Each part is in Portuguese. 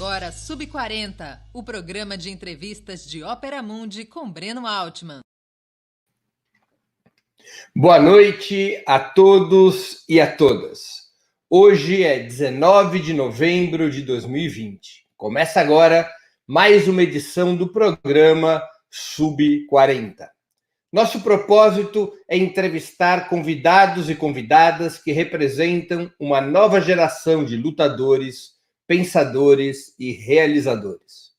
agora Sub40, o programa de entrevistas de Ópera Mundi com Breno Altman. Boa noite a todos e a todas. Hoje é 19 de novembro de 2020. Começa agora mais uma edição do programa Sub40. Nosso propósito é entrevistar convidados e convidadas que representam uma nova geração de lutadores, pensadores e realizadores.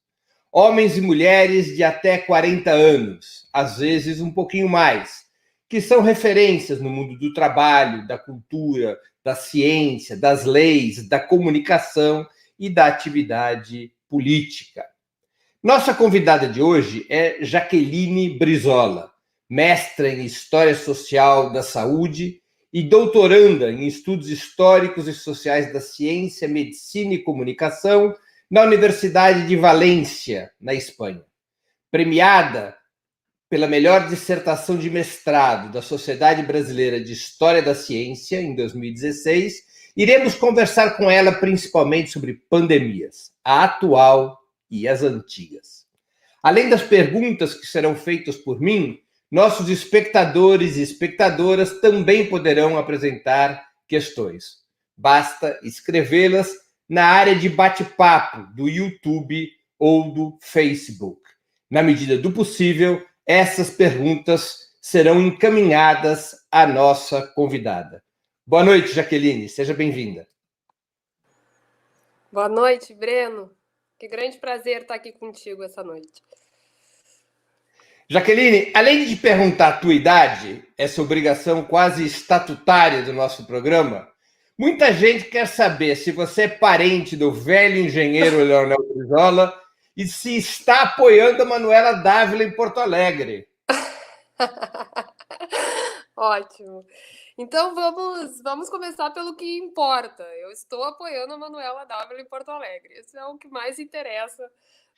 Homens e mulheres de até 40 anos, às vezes um pouquinho mais, que são referências no mundo do trabalho, da cultura, da ciência, das leis, da comunicação e da atividade política. Nossa convidada de hoje é Jaqueline Brizola, mestra em História Social da Saúde e doutoranda em Estudos Históricos e Sociais da Ciência, Medicina e Comunicação na Universidade de Valência, na Espanha. Premiada pela melhor dissertação de mestrado da Sociedade Brasileira de História da Ciência, em 2016, iremos conversar com ela principalmente sobre pandemias, a atual e as antigas. Além das perguntas que serão feitas por mim, nossos espectadores e espectadoras também poderão apresentar questões. Basta escrevê-las na área de bate-papo do YouTube ou do Facebook. Na medida do possível, essas perguntas serão encaminhadas à nossa convidada. Boa noite, Jaqueline. Seja bem-vinda. Boa noite, Breno. Que grande prazer estar aqui contigo essa noite. Jaqueline, além de perguntar a tua idade, essa obrigação quase estatutária do nosso programa, muita gente quer saber se você é parente do velho engenheiro Leonel Brizola e se está apoiando a Manuela Dávila em Porto Alegre. Ótimo. Então vamos começar pelo que importa. Eu estou apoiando a Manuela Dávila em Porto Alegre. Isso é o que mais interessa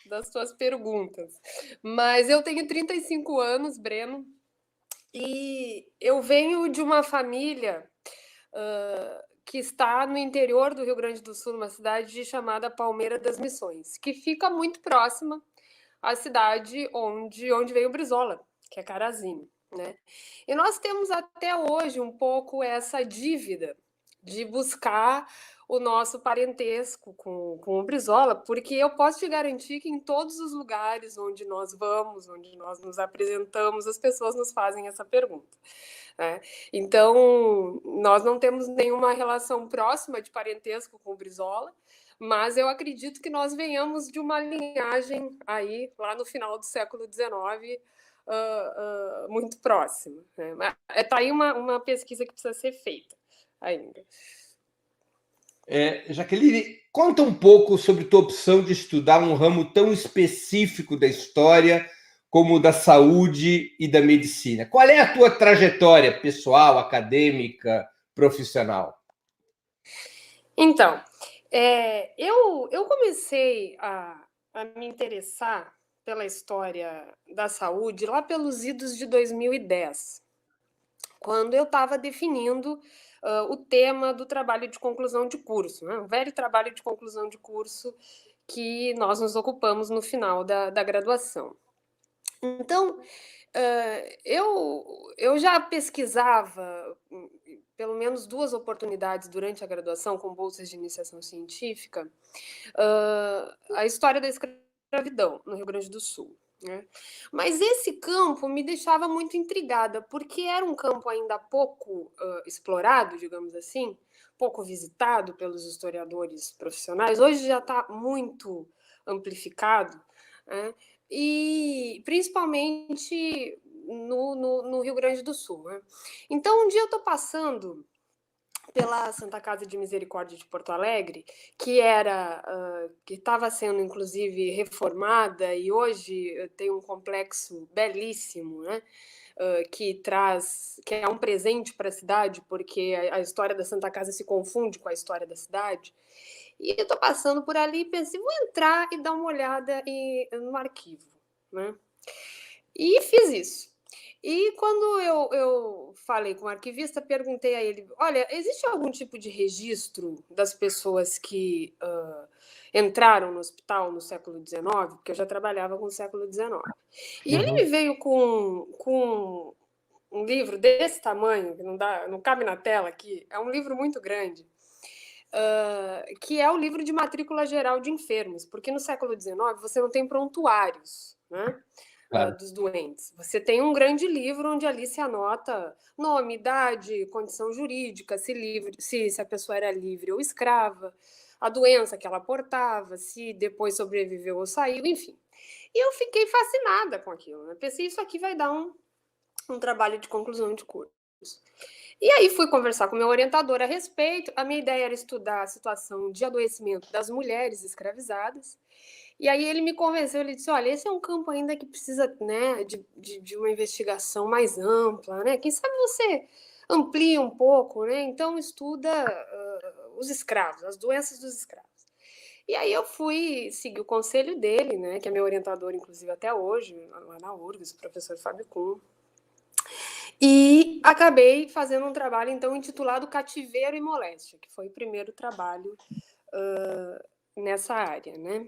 das tuas perguntas. Mas eu tenho 35 anos, Breno, e eu venho de uma família que está no interior do Rio Grande do Sul, numa cidade chamada Palmeira das Missões, que fica muito próxima à cidade onde veio o Brizola, que é Carazinho, né? E nós temos até hoje um pouco essa dívida de buscar o nosso parentesco com o Brizola, porque eu posso te garantir que em todos os lugares onde nós vamos, onde nós nos apresentamos, as pessoas nos fazem essa pergunta, né? Então, nós não temos nenhuma relação próxima de parentesco com o Brizola, mas eu acredito que nós venhamos de uma linhagem aí, lá no final do século XIX, muito próxima, né? Está aí uma pesquisa que precisa ser feita ainda. Jaqueline, conta um pouco sobre tua opção de estudar um ramo tão específico da história como o da saúde e da medicina. Qual é a tua trajetória pessoal, acadêmica, profissional? Então, eu comecei a me interessar pela história da saúde lá pelos idos de 2010, quando eu estava definindo o tema do trabalho de conclusão de curso, né? O velho trabalho de conclusão de curso que nós nos ocupamos no final da graduação. Então, eu já pesquisava pelo menos 2 oportunidades durante a graduação com bolsas de iniciação científica, a história da escravidão no Rio Grande do Sul, né? Mas esse campo me deixava muito intrigada, porque era um campo ainda pouco explorado, digamos assim, pouco visitado pelos historiadores profissionais. Hoje já está muito amplificado, né? E principalmente no Rio Grande do Sul, né? Então, um dia eu estou passando pela Santa Casa de Misericórdia de Porto Alegre, que estava sendo inclusive reformada e hoje tem um complexo belíssimo, né? Que é um presente para a cidade, porque a história da Santa Casa se confunde com a história da cidade. E eu estou passando por ali e pensei, vou entrar e dar uma olhada no arquivo, né? E fiz isso. E quando eu falei com o arquivista, perguntei a ele, olha, existe algum tipo de registro das pessoas que entraram no hospital no século XIX, porque eu já trabalhava com o século XIX. E ele me veio com um livro desse tamanho, que não cabe na tela aqui, é um livro muito grande, que é o livro de matrícula geral de enfermos, porque no século XIX você não tem prontuários, né? Claro. Dos doentes. Você tem um grande livro onde ali se anota nome, idade, condição jurídica, se a pessoa era livre ou escrava, a doença que ela portava, se depois sobreviveu ou saiu, enfim. E eu fiquei fascinada com aquilo, né? Pensei, isso aqui vai dar um trabalho de conclusão de curso. E aí fui conversar com meu orientador a respeito. A minha ideia era estudar a situação de adoecimento das mulheres escravizadas. E aí ele me convenceu, ele disse, olha, esse é um campo ainda que precisa, né, de uma investigação mais ampla, né? Quem sabe você amplia um pouco, né? Então estuda os escravos, as doenças dos escravos. E aí eu fui seguir o conselho dele, né, que é meu orientador, inclusive, até hoje, lá na URGS, o professor Fábio Kuhn. E acabei fazendo um trabalho, então, intitulado Cativeiro e Moléstia, que foi o primeiro trabalho nessa área, né?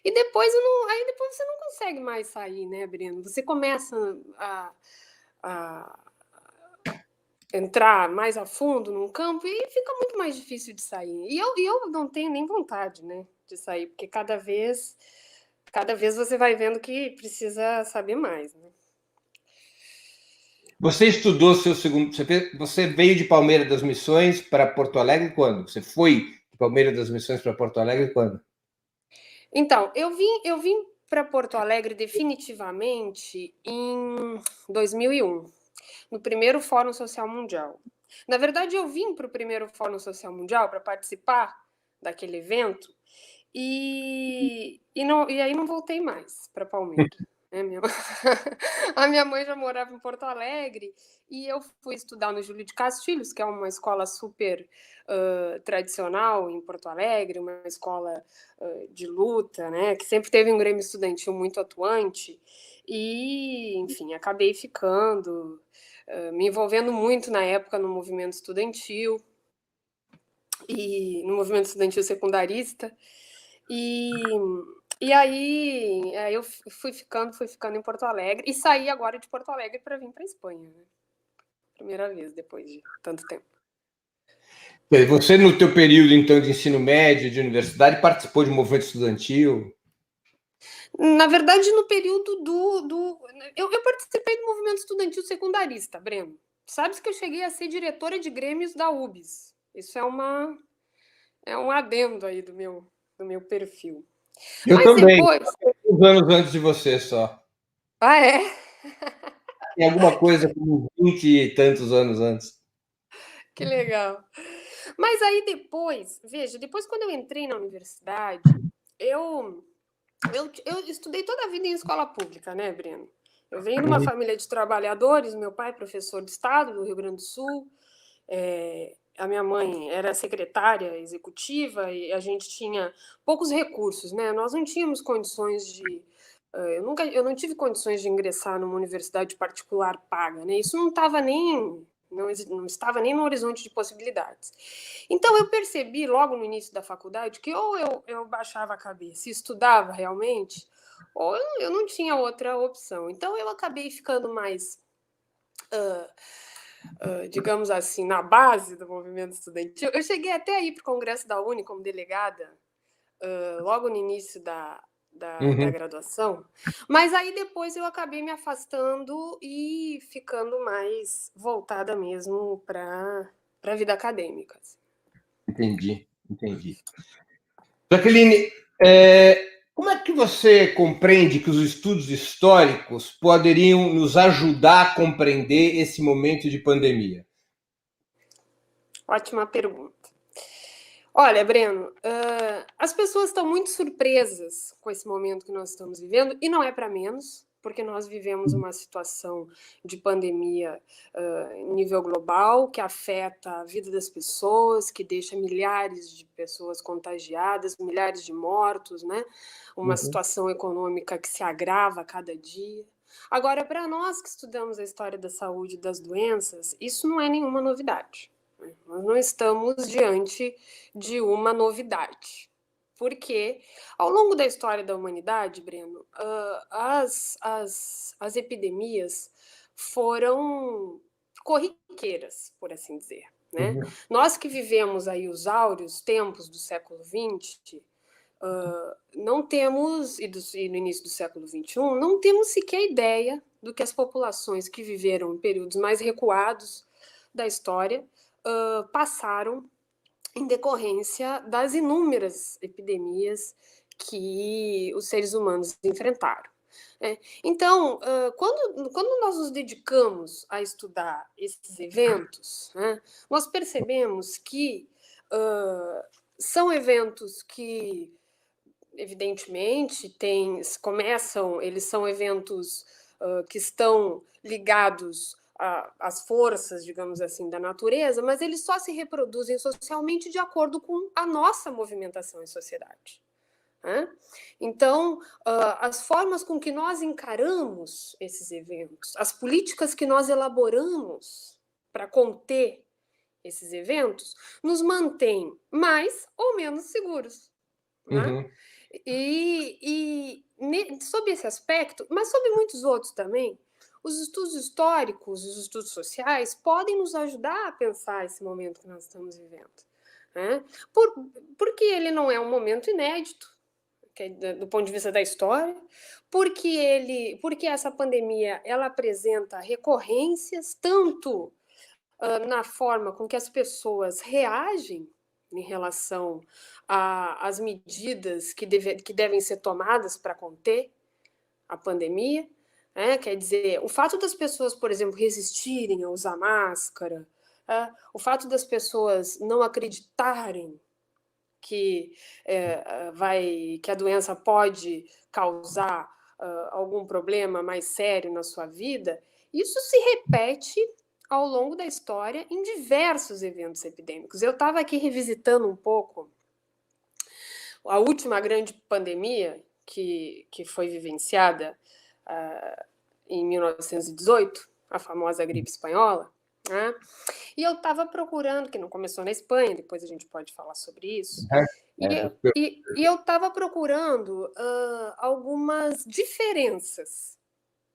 E depois, aí depois você não consegue mais sair, né, Breno? Você começa a entrar mais a fundo num campo e fica muito mais difícil de sair. E eu não tenho nem vontade, né, de sair, porque cada vez você vai vendo que precisa saber mais, né? Você estudou seu segundo. Você veio de Palmeira das Missões para Porto Alegre quando? Você foi de Palmeira das Missões para Porto Alegre quando? Então, eu vim para Porto Alegre definitivamente em 2001, no primeiro Fórum Social Mundial. Na verdade, eu vim para o primeiro Fórum Social Mundial para participar daquele evento e aí não voltei mais para Palmeira. Né? A minha mãe já morava em Porto Alegre e eu fui estudar no Júlio de Castilhos, que é uma escola super tradicional em Porto Alegre, uma escola de luta, né? Que sempre teve um grêmio estudantil muito atuante. E, enfim, acabei ficando, me envolvendo muito na época no movimento estudantil e no movimento estudantil secundarista. E aí eu fui ficando em Porto Alegre e saí agora de Porto Alegre para vir para a Espanha, né? Primeira vez depois de tanto tempo. Você, no teu período, então, de ensino médio, de universidade, participou de movimento estudantil? Na verdade, no período eu participei do movimento estudantil secundarista, Breno. Sabes que eu cheguei a ser diretora de grêmios da UBS. Isso é um adendo aí do meu perfil. Eu Mas também, depois... uns anos antes de você só. Ah, é? Tem alguma coisa como 20 e tantos anos antes. Que legal. Mas aí depois, veja, depois quando eu entrei na universidade, eu estudei toda a vida em escola pública, né, Breno? Eu venho de uma família de trabalhadores, meu pai é professor de Estado do Rio Grande do Sul, a minha mãe era secretária executiva e a gente tinha poucos recursos, né? Nós não tínhamos condições de... Eu não tive condições de ingressar numa universidade particular paga, né? Isso não estava nem... Não estava nem no horizonte de possibilidades. Então, eu percebi logo no início da faculdade que ou eu baixava a cabeça e estudava realmente, ou eu não tinha outra opção. Então, eu acabei ficando mais, digamos assim, na base do movimento estudantil. Eu cheguei até a ir para o Congresso da Uni como delegada, logo no início da graduação, mas aí depois eu acabei me afastando e ficando mais voltada mesmo para a vida acadêmica. Entendi. Jaqueline, como é que você compreende que os estudos históricos poderiam nos ajudar a compreender esse momento de pandemia? Ótima pergunta. Olha, Breno, as pessoas estão muito surpresas com esse momento que nós estamos vivendo, e não é para menos, porque nós vivemos uma situação de pandemia em nível global, que afeta a vida das pessoas, que deixa milhares de pessoas contagiadas, milhares de mortos, né? Uma situação econômica que se agrava a cada dia. Agora, para nós que estudamos a história da saúde e das doenças, isso não é nenhuma novidade. Nós não estamos diante de uma novidade. Porque, ao longo da história da humanidade, Breno, as epidemias foram corriqueiras, por assim dizer, né? Uhum. Nós que vivemos aí os áureos tempos do século XX, não temos, e no início do século XXI, não temos sequer ideia do que as populações que viveram em períodos mais recuados da história passaram em decorrência das inúmeras epidemias que os seres humanos enfrentaram. Então, quando nós nos dedicamos a estudar esses eventos, né, nós percebemos que são eventos que, evidentemente, eles são eventos que estão ligados às forças, digamos assim, da natureza, mas eles só se reproduzem socialmente de acordo com a nossa movimentação em sociedade. Né? Então, as formas com que nós encaramos esses eventos, as políticas que nós elaboramos para conter esses eventos, nos mantêm mais ou menos seguros. Né? Uhum. Sob esse aspecto, mas sob muitos outros também, os estudos históricos, os estudos sociais podem nos ajudar a pensar esse momento que nós estamos vivendo. Né? Porque ele não é um momento inédito, do ponto de vista da história, porque essa pandemia ela apresenta recorrências tanto na forma com que as pessoas reagem em relação às medidas que devem ser tomadas para conter a pandemia. Quer dizer, o fato das pessoas, por exemplo, resistirem a usar máscara, o fato das pessoas não acreditarem que a doença pode causar algum problema mais sério na sua vida, isso se repete ao longo da história em diversos eventos epidêmicos. Eu estava aqui revisitando um pouco a última grande pandemia que foi vivenciada em 1918, a famosa gripe espanhola, né? E eu estava procurando, que não começou na Espanha, depois a gente pode falar sobre isso, e eu estava procurando algumas diferenças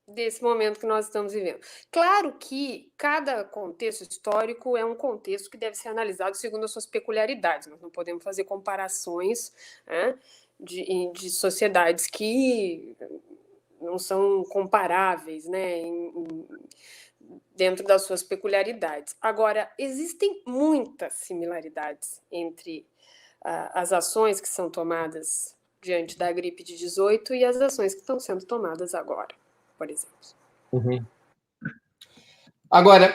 desse momento que nós estamos vivendo. Claro que cada contexto histórico é um contexto que deve ser analisado segundo as suas peculiaridades. Nós não podemos fazer comparações, né, de sociedades que não são comparáveis, né, dentro das suas peculiaridades. Agora, existem muitas similaridades entre as ações que são tomadas diante da gripe de 18 e as ações que estão sendo tomadas agora, por exemplo. Uhum. Agora,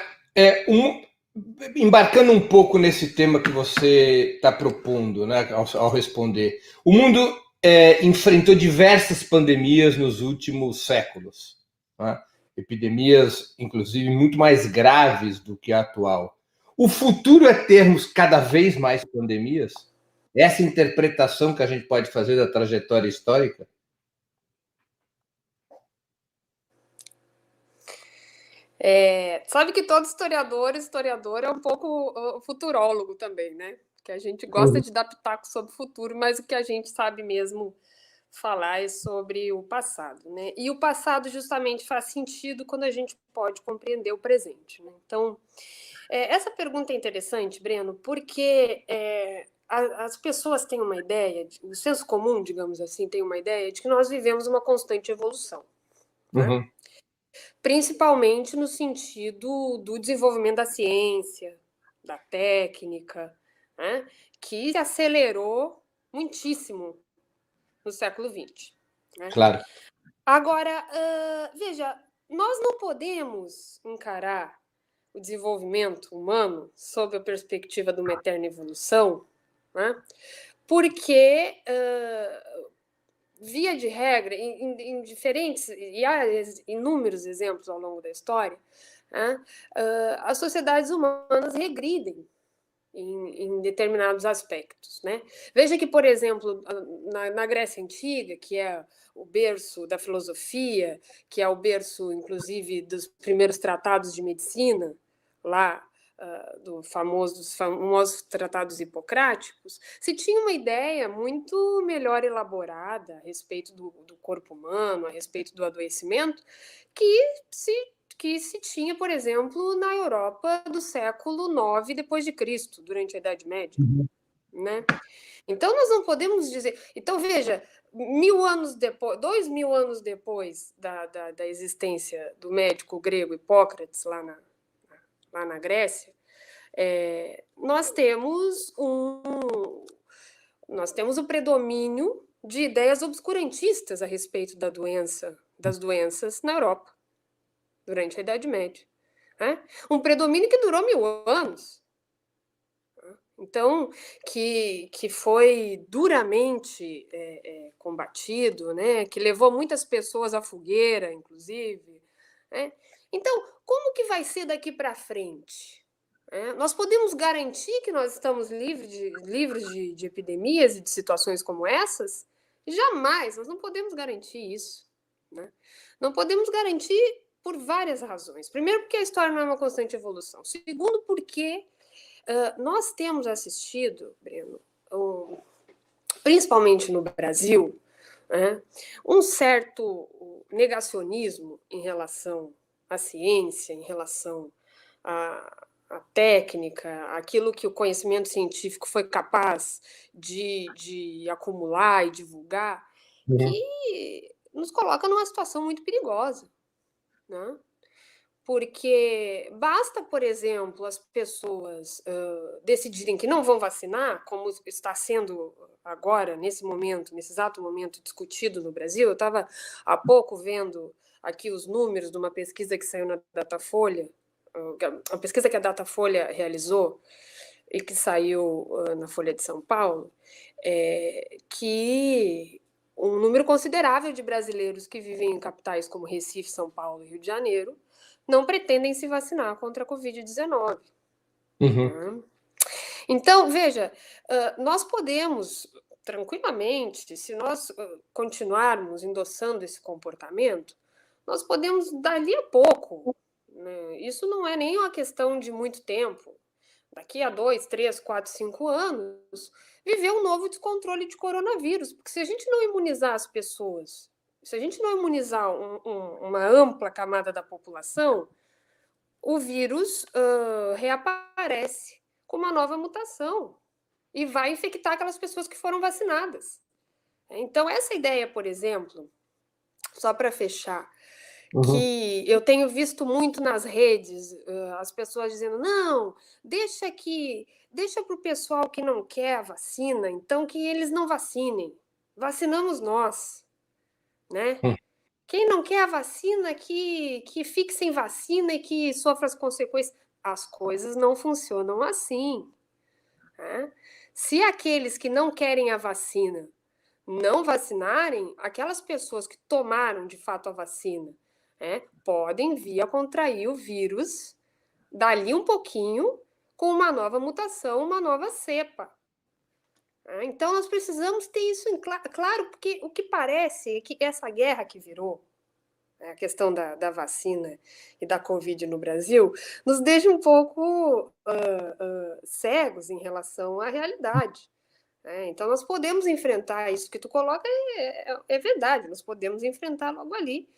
embarcando um pouco nesse tema que você está propondo, né, ao responder, o mundo enfrentou diversas pandemias nos últimos séculos, né? Epidemias, inclusive, muito mais graves do que a atual. O futuro é termos cada vez mais pandemias? Essa interpretação que a gente pode fazer da trajetória histórica? Sabe que todo historiador é um pouco futurólogo também, né? Que a gente gosta de dar pitaco sobre o futuro, mas o que a gente sabe mesmo falar é sobre o passado, né? E o passado justamente faz sentido quando a gente pode compreender o presente, né? Então, essa pergunta é interessante, Breno, porque as pessoas têm uma ideia, o senso comum, digamos assim, tem uma ideia de que nós vivemos uma constante evolução, né? Uhum. Principalmente no sentido do desenvolvimento da ciência, da técnica, né? Que se acelerou muitíssimo no século XX. Né? Claro. Agora, veja, nós não podemos encarar o desenvolvimento humano sob a perspectiva de uma eterna evolução, né? Porque, via de regra, em diferentes, e há inúmeros exemplos ao longo da história, né? As sociedades humanas regridem em determinados aspectos. Né? Veja que, por exemplo, na Grécia Antiga, que é o berço da filosofia, que é o berço, inclusive, dos primeiros tratados de medicina, lá dos famosos tratados hipocráticos, se tinha uma ideia muito melhor elaborada a respeito do corpo humano, a respeito do adoecimento, que se tinha, por exemplo, na Europa do século IX depois de Cristo, durante a Idade Média, né? Então nós não podemos dizer. Então veja, 2000 anos depois da existência do médico grego Hipócrates lá na Grécia, nós temos o predomínio de ideias obscurantistas a respeito das doenças na Europa durante a Idade Média, né? Um predomínio que durou 1000 anos. Então, que foi duramente combatido, né? Que levou muitas pessoas à fogueira, inclusive, né? Então, como que vai ser daqui para frente? Nós podemos garantir que nós estamos livres de epidemias e de situações como essas? Jamais, nós não podemos garantir isso, né? Não podemos garantir por várias razões. Primeiro, porque a história não é uma constante evolução. Segundo, porque nós temos assistido, Breno, principalmente no Brasil, um certo negacionismo em relação à ciência, em relação à técnica, aquilo que o conhecimento científico foi capaz de acumular e divulgar, que nos coloca numa situação muito perigosa, né? Porque basta, por exemplo, as pessoas decidirem que não vão vacinar, como está sendo agora, nesse exato momento, discutido no Brasil. Eu estava há pouco vendo aqui os números de uma pesquisa que saiu na Datafolha, uma pesquisa que a Datafolha realizou e que saiu na Folha de São Paulo, que um número considerável de brasileiros que vivem em capitais como Recife, São Paulo e Rio de Janeiro não pretendem se vacinar contra a Covid-19. Então, veja, nós podemos tranquilamente, se nós continuarmos endossando esse comportamento, nós podemos, dali a pouco, né, isso não é nem uma questão de muito tempo, daqui a 2, 3, 4, 5 anos, viver um novo descontrole de coronavírus, porque se a gente não imunizar as pessoas, se a gente não imunizar uma ampla camada da população, o vírus reaparece com uma nova mutação e vai infectar aquelas pessoas que foram vacinadas. Então, essa ideia, por exemplo, só para fechar, que eu tenho visto muito nas redes, as pessoas dizendo, não, deixa para o pessoal que não quer a vacina, então que eles não vacinem. Vacinamos nós, né? Quem não quer a vacina, que fique sem vacina e que sofra as consequências. As coisas não funcionam assim, né? Se aqueles que não querem a vacina não vacinarem, aquelas pessoas que tomaram de fato a vacina, podem vir a contrair o vírus dali um pouquinho com uma nova mutação, uma nova cepa. Então, nós precisamos ter isso claro, porque o que parece é que essa guerra que virou, a questão da vacina e da Covid no Brasil, nos deixa um pouco cegos em relação à realidade. Então, nós podemos enfrentar isso que tu coloca, é verdade, nós podemos enfrentar logo ali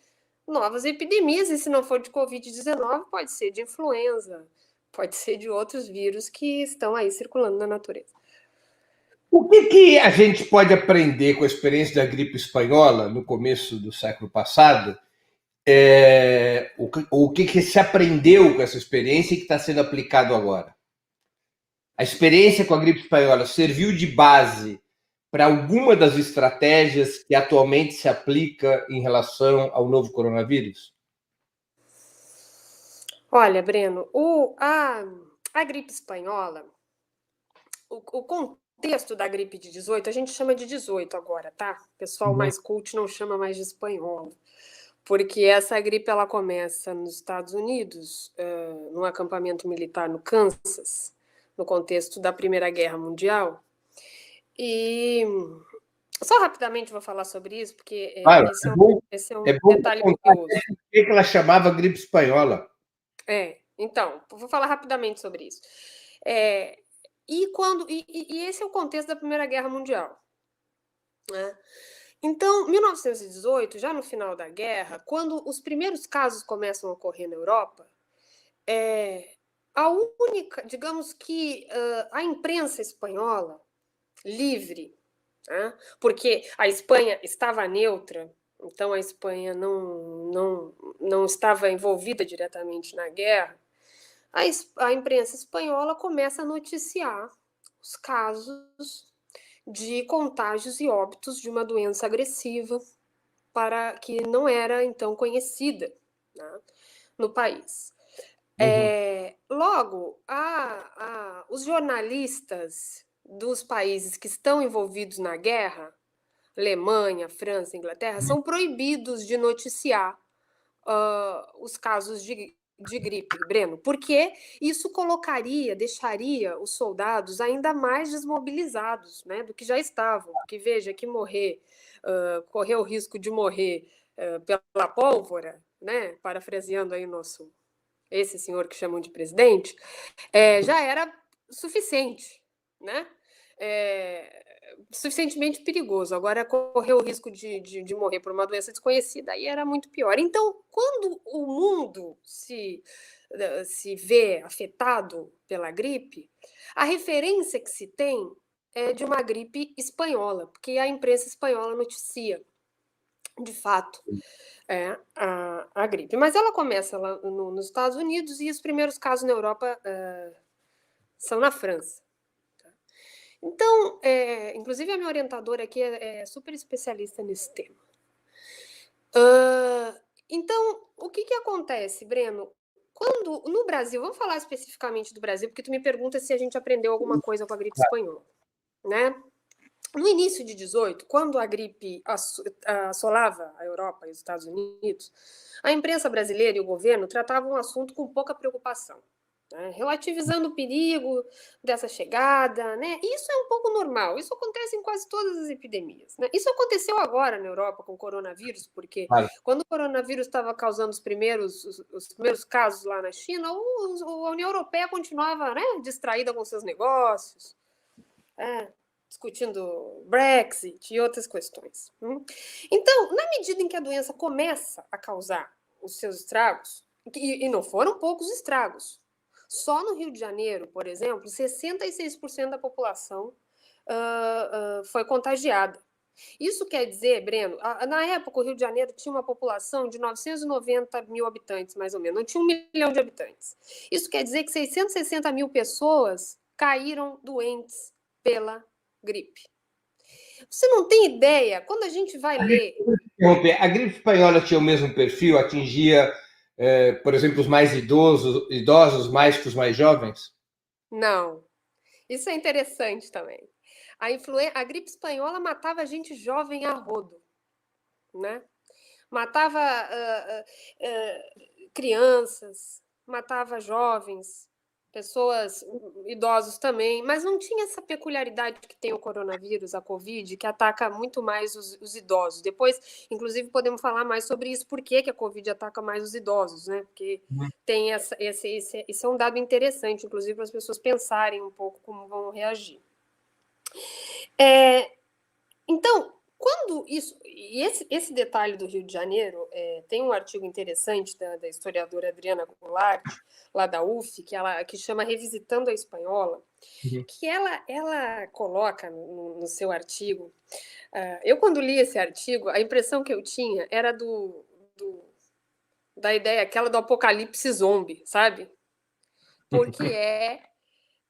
novas epidemias, e se não for de Covid-19, pode ser de influenza, pode ser de outros vírus que estão aí circulando na natureza. O que a gente pode aprender com a experiência da gripe espanhola no começo do século passado? O que se aprendeu com essa experiência e que está sendo aplicado agora? A experiência com a gripe espanhola serviu de base para alguma das estratégias que atualmente se aplica em relação ao novo coronavírus? Olha, Breno, a gripe espanhola, o contexto da gripe de 18, a gente chama de 18 agora, tá? O pessoal mais cult não chama mais de espanhola, porque essa gripe ela começa nos Estados Unidos, num acampamento militar no Kansas, no contexto da Primeira Guerra Mundial. E só rapidamente vou falar sobre isso, porque esse é um detalhe curioso. Por que ela chamava gripe espanhola? Então, vou falar rapidamente sobre isso. E esse é o contexto da Primeira Guerra Mundial, né? Então, 1918, já no final da guerra, quando os primeiros casos começam a ocorrer na Europa, a única, digamos que a imprensa espanhola livre, né? Porque a Espanha estava neutra, então a Espanha não estava envolvida diretamente na guerra. A imprensa espanhola começa a noticiar os casos de contágios e óbitos de uma doença agressiva para que não era então conhecida, né, no país. Logo, os jornalistas dos países que estão envolvidos na guerra, Alemanha, França, Inglaterra, são proibidos de noticiar os casos de gripe, Breno, porque isso deixaria os soldados ainda mais desmobilizados, né, do que já estavam. Porque veja que correr o risco de morrer pela pólvora, né, parafraseando aí esse senhor que chamam de presidente, já era suficiente, né? Suficientemente perigoso. Agora, correr o risco de morrer por uma doença desconhecida aí era muito pior. Então, quando o mundo se vê afetado pela gripe, a referência que se tem é de uma gripe espanhola, porque a imprensa espanhola noticia, de fato, a gripe. Mas ela começa lá nos Estados Unidos e os primeiros casos na Europa são na França. Então, inclusive a minha orientadora aqui é super especialista nesse tema. Então, o que acontece, Breno? Quando no Brasil, vamos falar especificamente do Brasil, porque tu me pergunta se a gente aprendeu alguma coisa com a gripe espanhola, né? No início de 18, quando a gripe assolava a Europa e os Estados Unidos, a imprensa brasileira e o governo tratavam o assunto com pouca preocupação, né? Relativizando o perigo dessa chegada, né? Isso é um pouco normal, isso acontece em quase todas as epidemias, né? Isso aconteceu agora na Europa com o coronavírus, porque quando o coronavírus estava causando os primeiros casos lá na China, a União Europeia continuava, né, distraída com seus negócios, discutindo Brexit e outras questões. Então, na medida em que a doença começa a causar os seus estragos, e não foram poucos estragos, só no Rio de Janeiro, por exemplo, 66% da população foi contagiada. Isso quer dizer, Breno, na época o Rio de Janeiro tinha uma população de 990 mil habitantes, mais ou menos, não tinha 1 milhão de habitantes. Isso quer dizer que 660 mil pessoas caíram doentes pela gripe. Você não tem ideia, quando a gente vai ler... A gripe espanhola tinha o mesmo perfil, atingia, por exemplo, os mais idosos mais que os mais jovens? Não. Isso é interessante também. A gripe espanhola matava gente jovem a rodo, né? Matava crianças, matava jovens, pessoas, idosos também, mas não tinha essa peculiaridade que tem o coronavírus, a Covid, que ataca muito mais os idosos. Depois, inclusive, podemos falar mais sobre isso, por que a Covid ataca mais os idosos, né? Porque tem esse é um dado interessante, inclusive, para as pessoas pensarem um pouco como vão reagir. Então, quando isso... E esse detalhe do Rio de Janeiro, tem um artigo interessante da historiadora Adriana Goulart, lá da UF, que chama Revisitando a Espanhola, que ela coloca no seu artigo... eu, quando li esse artigo, a impressão que eu tinha era da ideia aquela do apocalipse zombie, sabe? Porque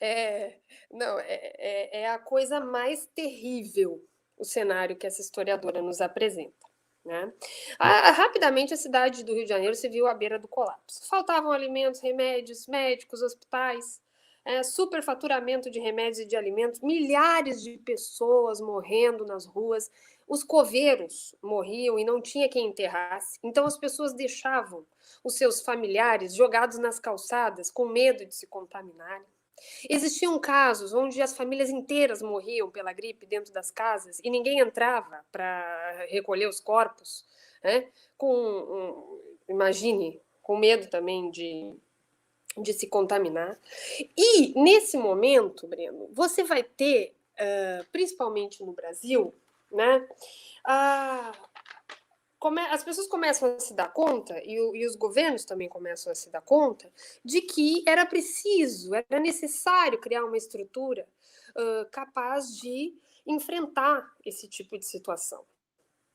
é a coisa mais terrível o cenário que essa historiadora nos apresenta, né? Rapidamente, a cidade do Rio de Janeiro se viu à beira do colapso. Faltavam alimentos, remédios, médicos, hospitais, superfaturamento de remédios e de alimentos, milhares de pessoas morrendo nas ruas, os coveiros morriam e não tinha quem enterrasse, então as pessoas deixavam os seus familiares jogados nas calçadas com medo de se contaminarem. Existiam casos onde as famílias inteiras morriam pela gripe dentro das casas e ninguém entrava para recolher os corpos, né? Imagine, com medo também de se contaminar. E, nesse momento, Breno, você vai ter, principalmente no Brasil, né, as pessoas começam a se dar conta, e os governos também começam a se dar conta, de que era necessário criar uma estrutura capaz de enfrentar esse tipo de situação.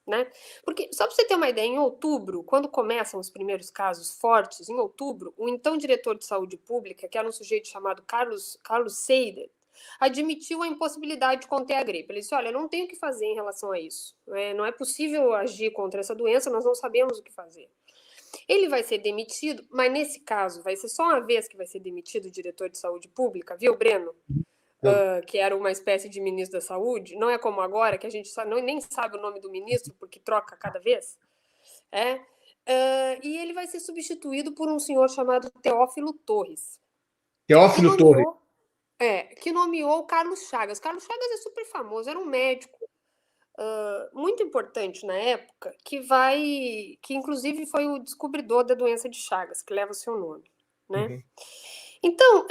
Né? Porque, só para você ter uma ideia, em outubro, quando começam os primeiros casos fortes, em outubro, o então diretor de saúde pública, que era um sujeito chamado Carlos Seider, admitiu a impossibilidade de conter a gripe. Ele disse, olha, não tem o que fazer em relação a isso. Não é possível agir contra essa doença, nós não sabemos o que fazer. Ele vai ser demitido, mas nesse caso vai ser só uma vez que vai ser demitido o diretor de saúde pública, viu, Breno? Que era uma espécie de ministro da saúde, não é como agora, que a gente nem sabe o nome do ministro, porque troca cada vez. E ele vai ser substituído por um senhor chamado Teófilo Torres. Teófilo Torres. Que nomeou o Carlos Chagas. Carlos Chagas é super famoso, era um médico muito importante na época, que inclusive foi o descobridor da doença de Chagas, que leva o seu nome. Né? Uhum. Então,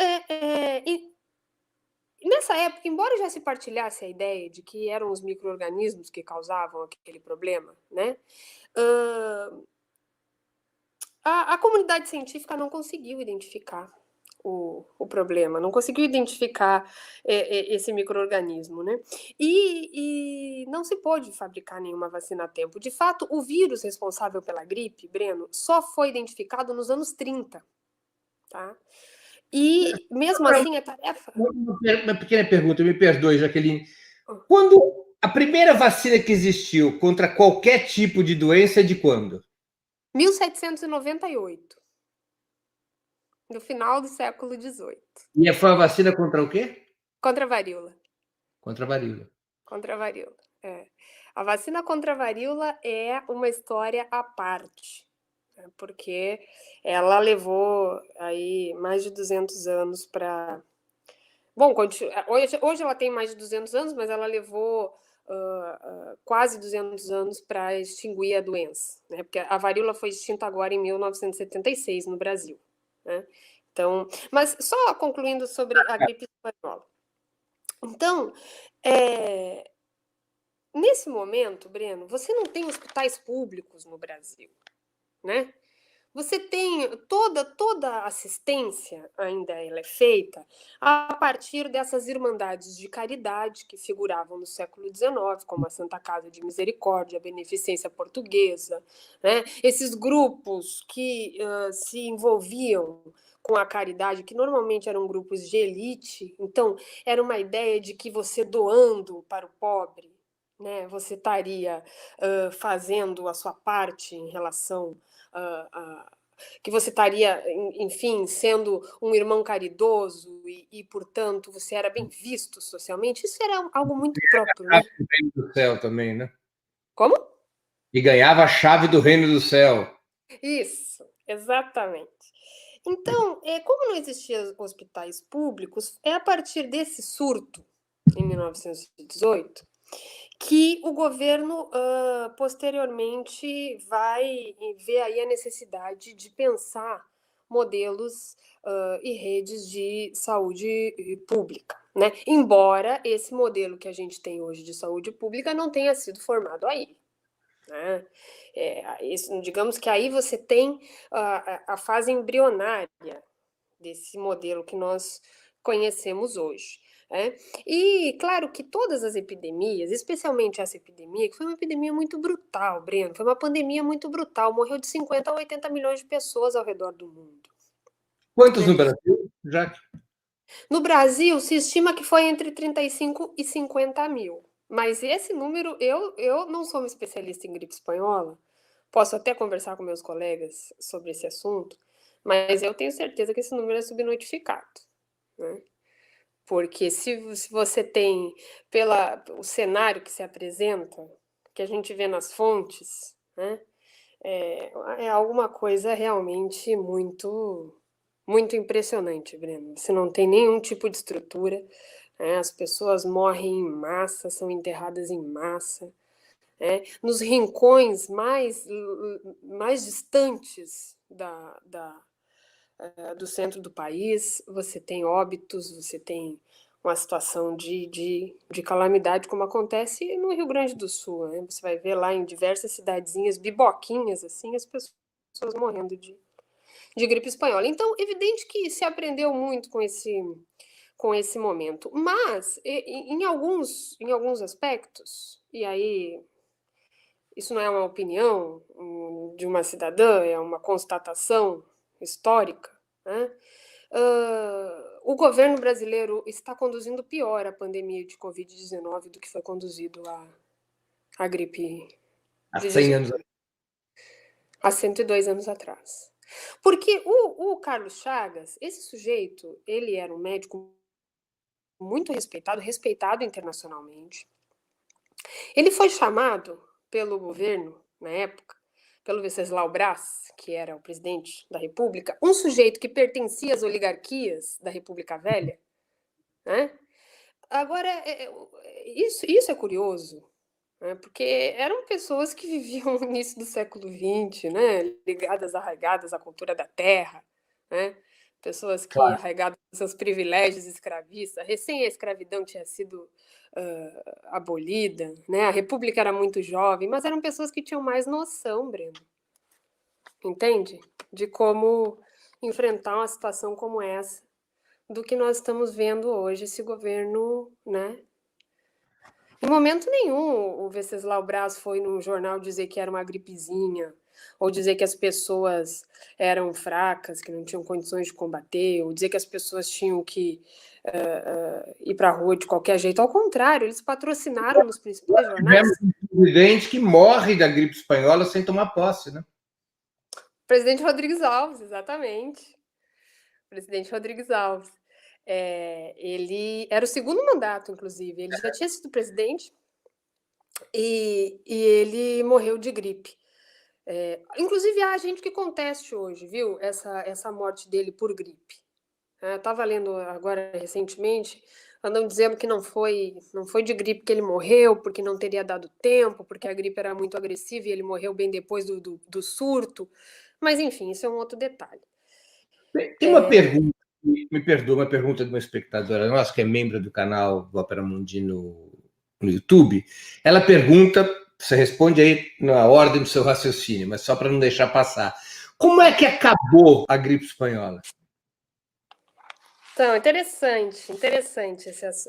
nessa época, embora já se partilhasse a ideia de que eram os micro-organismos que causavam aquele problema, né, a comunidade científica não conseguiu identificar o problema, não conseguiu identificar esse micro-organismo, né? E não se pôde fabricar nenhuma vacina a tempo. De fato, o vírus responsável pela gripe, Breno, só foi identificado nos anos 30, tá? E, mesmo assim, a tarefa... Uma pequena pergunta, me perdoe, Jaqueline. Quando a primeira vacina que existiu contra qualquer tipo de doença é de quando? 1798. No final do século XVIII. E foi a vacina contra o quê? Contra a varíola. Contra a varíola. Contra a varíola, A vacina contra a varíola é uma história à parte, porque ela levou aí mais de 200 anos para... Bom, hoje ela tem mais de 200 anos, mas ela levou quase 200 anos para extinguir a doença, né? Porque a varíola foi extinta agora em 1976 no Brasil, né? Então, mas só concluindo sobre a gripe espanhola. Então, nesse momento, Breno, você não tem hospitais públicos no Brasil, né? Você tem toda assistência, ainda ela é feita a partir dessas irmandades de caridade que figuravam no século XIX, como a Santa Casa de Misericórdia, a Beneficência Portuguesa, né? Esses grupos que se envolviam com a caridade, que normalmente eram grupos de elite, então era uma ideia de que você doando para o pobre, né, você estaria fazendo a sua parte em relação que você estaria, enfim, sendo um irmão caridoso e, portanto, você era bem visto socialmente. Isso era algo muito próprio, né? Do reino do céu também, né? Como? E ganhava a chave do reino do céu. Isso, exatamente. Então, como não existiam hospitais públicos, é a partir desse surto, em 1918, que o governo posteriormente vai ver aí a necessidade de pensar modelos e redes de saúde pública, né? Embora esse modelo que a gente tem hoje de saúde pública não tenha sido formado aí, né? Digamos que aí você tem a fase embrionária desse modelo que nós conhecemos hoje. E claro que todas as epidemias, especialmente essa epidemia, que foi uma epidemia muito brutal, Breno, foi uma pandemia muito brutal, morreu de 50 a 80 milhões de pessoas ao redor do mundo. Quantos no Brasil, Jaque? No Brasil, se estima que foi entre 35 e 50 mil. Mas esse número, eu não sou uma especialista em gripe espanhola, posso até conversar com meus colegas sobre esse assunto, mas eu tenho certeza que esse número é subnotificado, né? Porque se você tem, o cenário que se apresenta, que a gente vê nas fontes, né, é alguma coisa realmente muito, muito impressionante, Breno. Você não tem nenhum tipo de estrutura, né, as pessoas morrem em massa, são enterradas em massa, né, nos rincões mais distantes do centro do país, você tem óbitos, você tem uma situação de calamidade, como acontece no Rio Grande do Sul, né? Você vai ver lá em diversas cidadezinhas, biboquinhas, assim, as pessoas morrendo de gripe espanhola. Então, evidente que se aprendeu muito com esse momento. Mas, em alguns aspectos, e aí isso não é uma opinião de uma cidadã, é uma constatação histórica, né? O governo brasileiro está conduzindo pior a pandemia de Covid-19 do que foi conduzido a gripe Há de 100 anos. há 102 anos atrás. Porque o Carlos Chagas, esse sujeito, ele era um médico muito respeitado internacionalmente. Ele foi chamado pelo governo, na época, pelo Venceslau Braz, que era o presidente da República, um sujeito que pertencia às oligarquias da República Velha, né? Agora, isso é curioso, né? Porque eram pessoas que viviam no início do século XX, né? Ligadas, arraigadas à cultura da terra, né? Pessoas que, arraigadas aos seus privilégios escravistas, recém a escravidão tinha sido abolida, né? A República era muito jovem, mas eram pessoas que tinham mais noção, Breno, entende? De como enfrentar uma situação como essa, do que nós estamos vendo hoje, esse governo, né? Em momento nenhum o Venceslau Braz foi num jornal dizer que era uma gripezinha, ou dizer que as pessoas eram fracas, que não tinham condições de combater, ou dizer que as pessoas tinham que ir para a rua de qualquer jeito. Ao contrário, eles patrocinaram nos principais jornais. Tivemos um presidente que morre da gripe espanhola sem tomar posse, né? Presidente Rodrigues Alves, exatamente. Presidente Rodrigues Alves. Ele era o segundo mandato, inclusive. Ele já tinha sido presidente e ele morreu de gripe. Inclusive, há gente que conteste hoje, viu, essa morte dele por gripe. Eu estava lendo agora recentemente, andam dizendo que não foi de gripe que ele morreu, porque não teria dado tempo, porque a gripe era muito agressiva e ele morreu bem depois do surto. Mas, enfim, isso é um outro detalhe. Tem uma pergunta, me perdoa, uma pergunta de uma espectadora nossa, que é membro do canal do Opera Mundi no YouTube. Ela pergunta, você responde aí na ordem do seu raciocínio, mas só para não deixar passar. Como é que acabou a gripe espanhola? Então, interessante.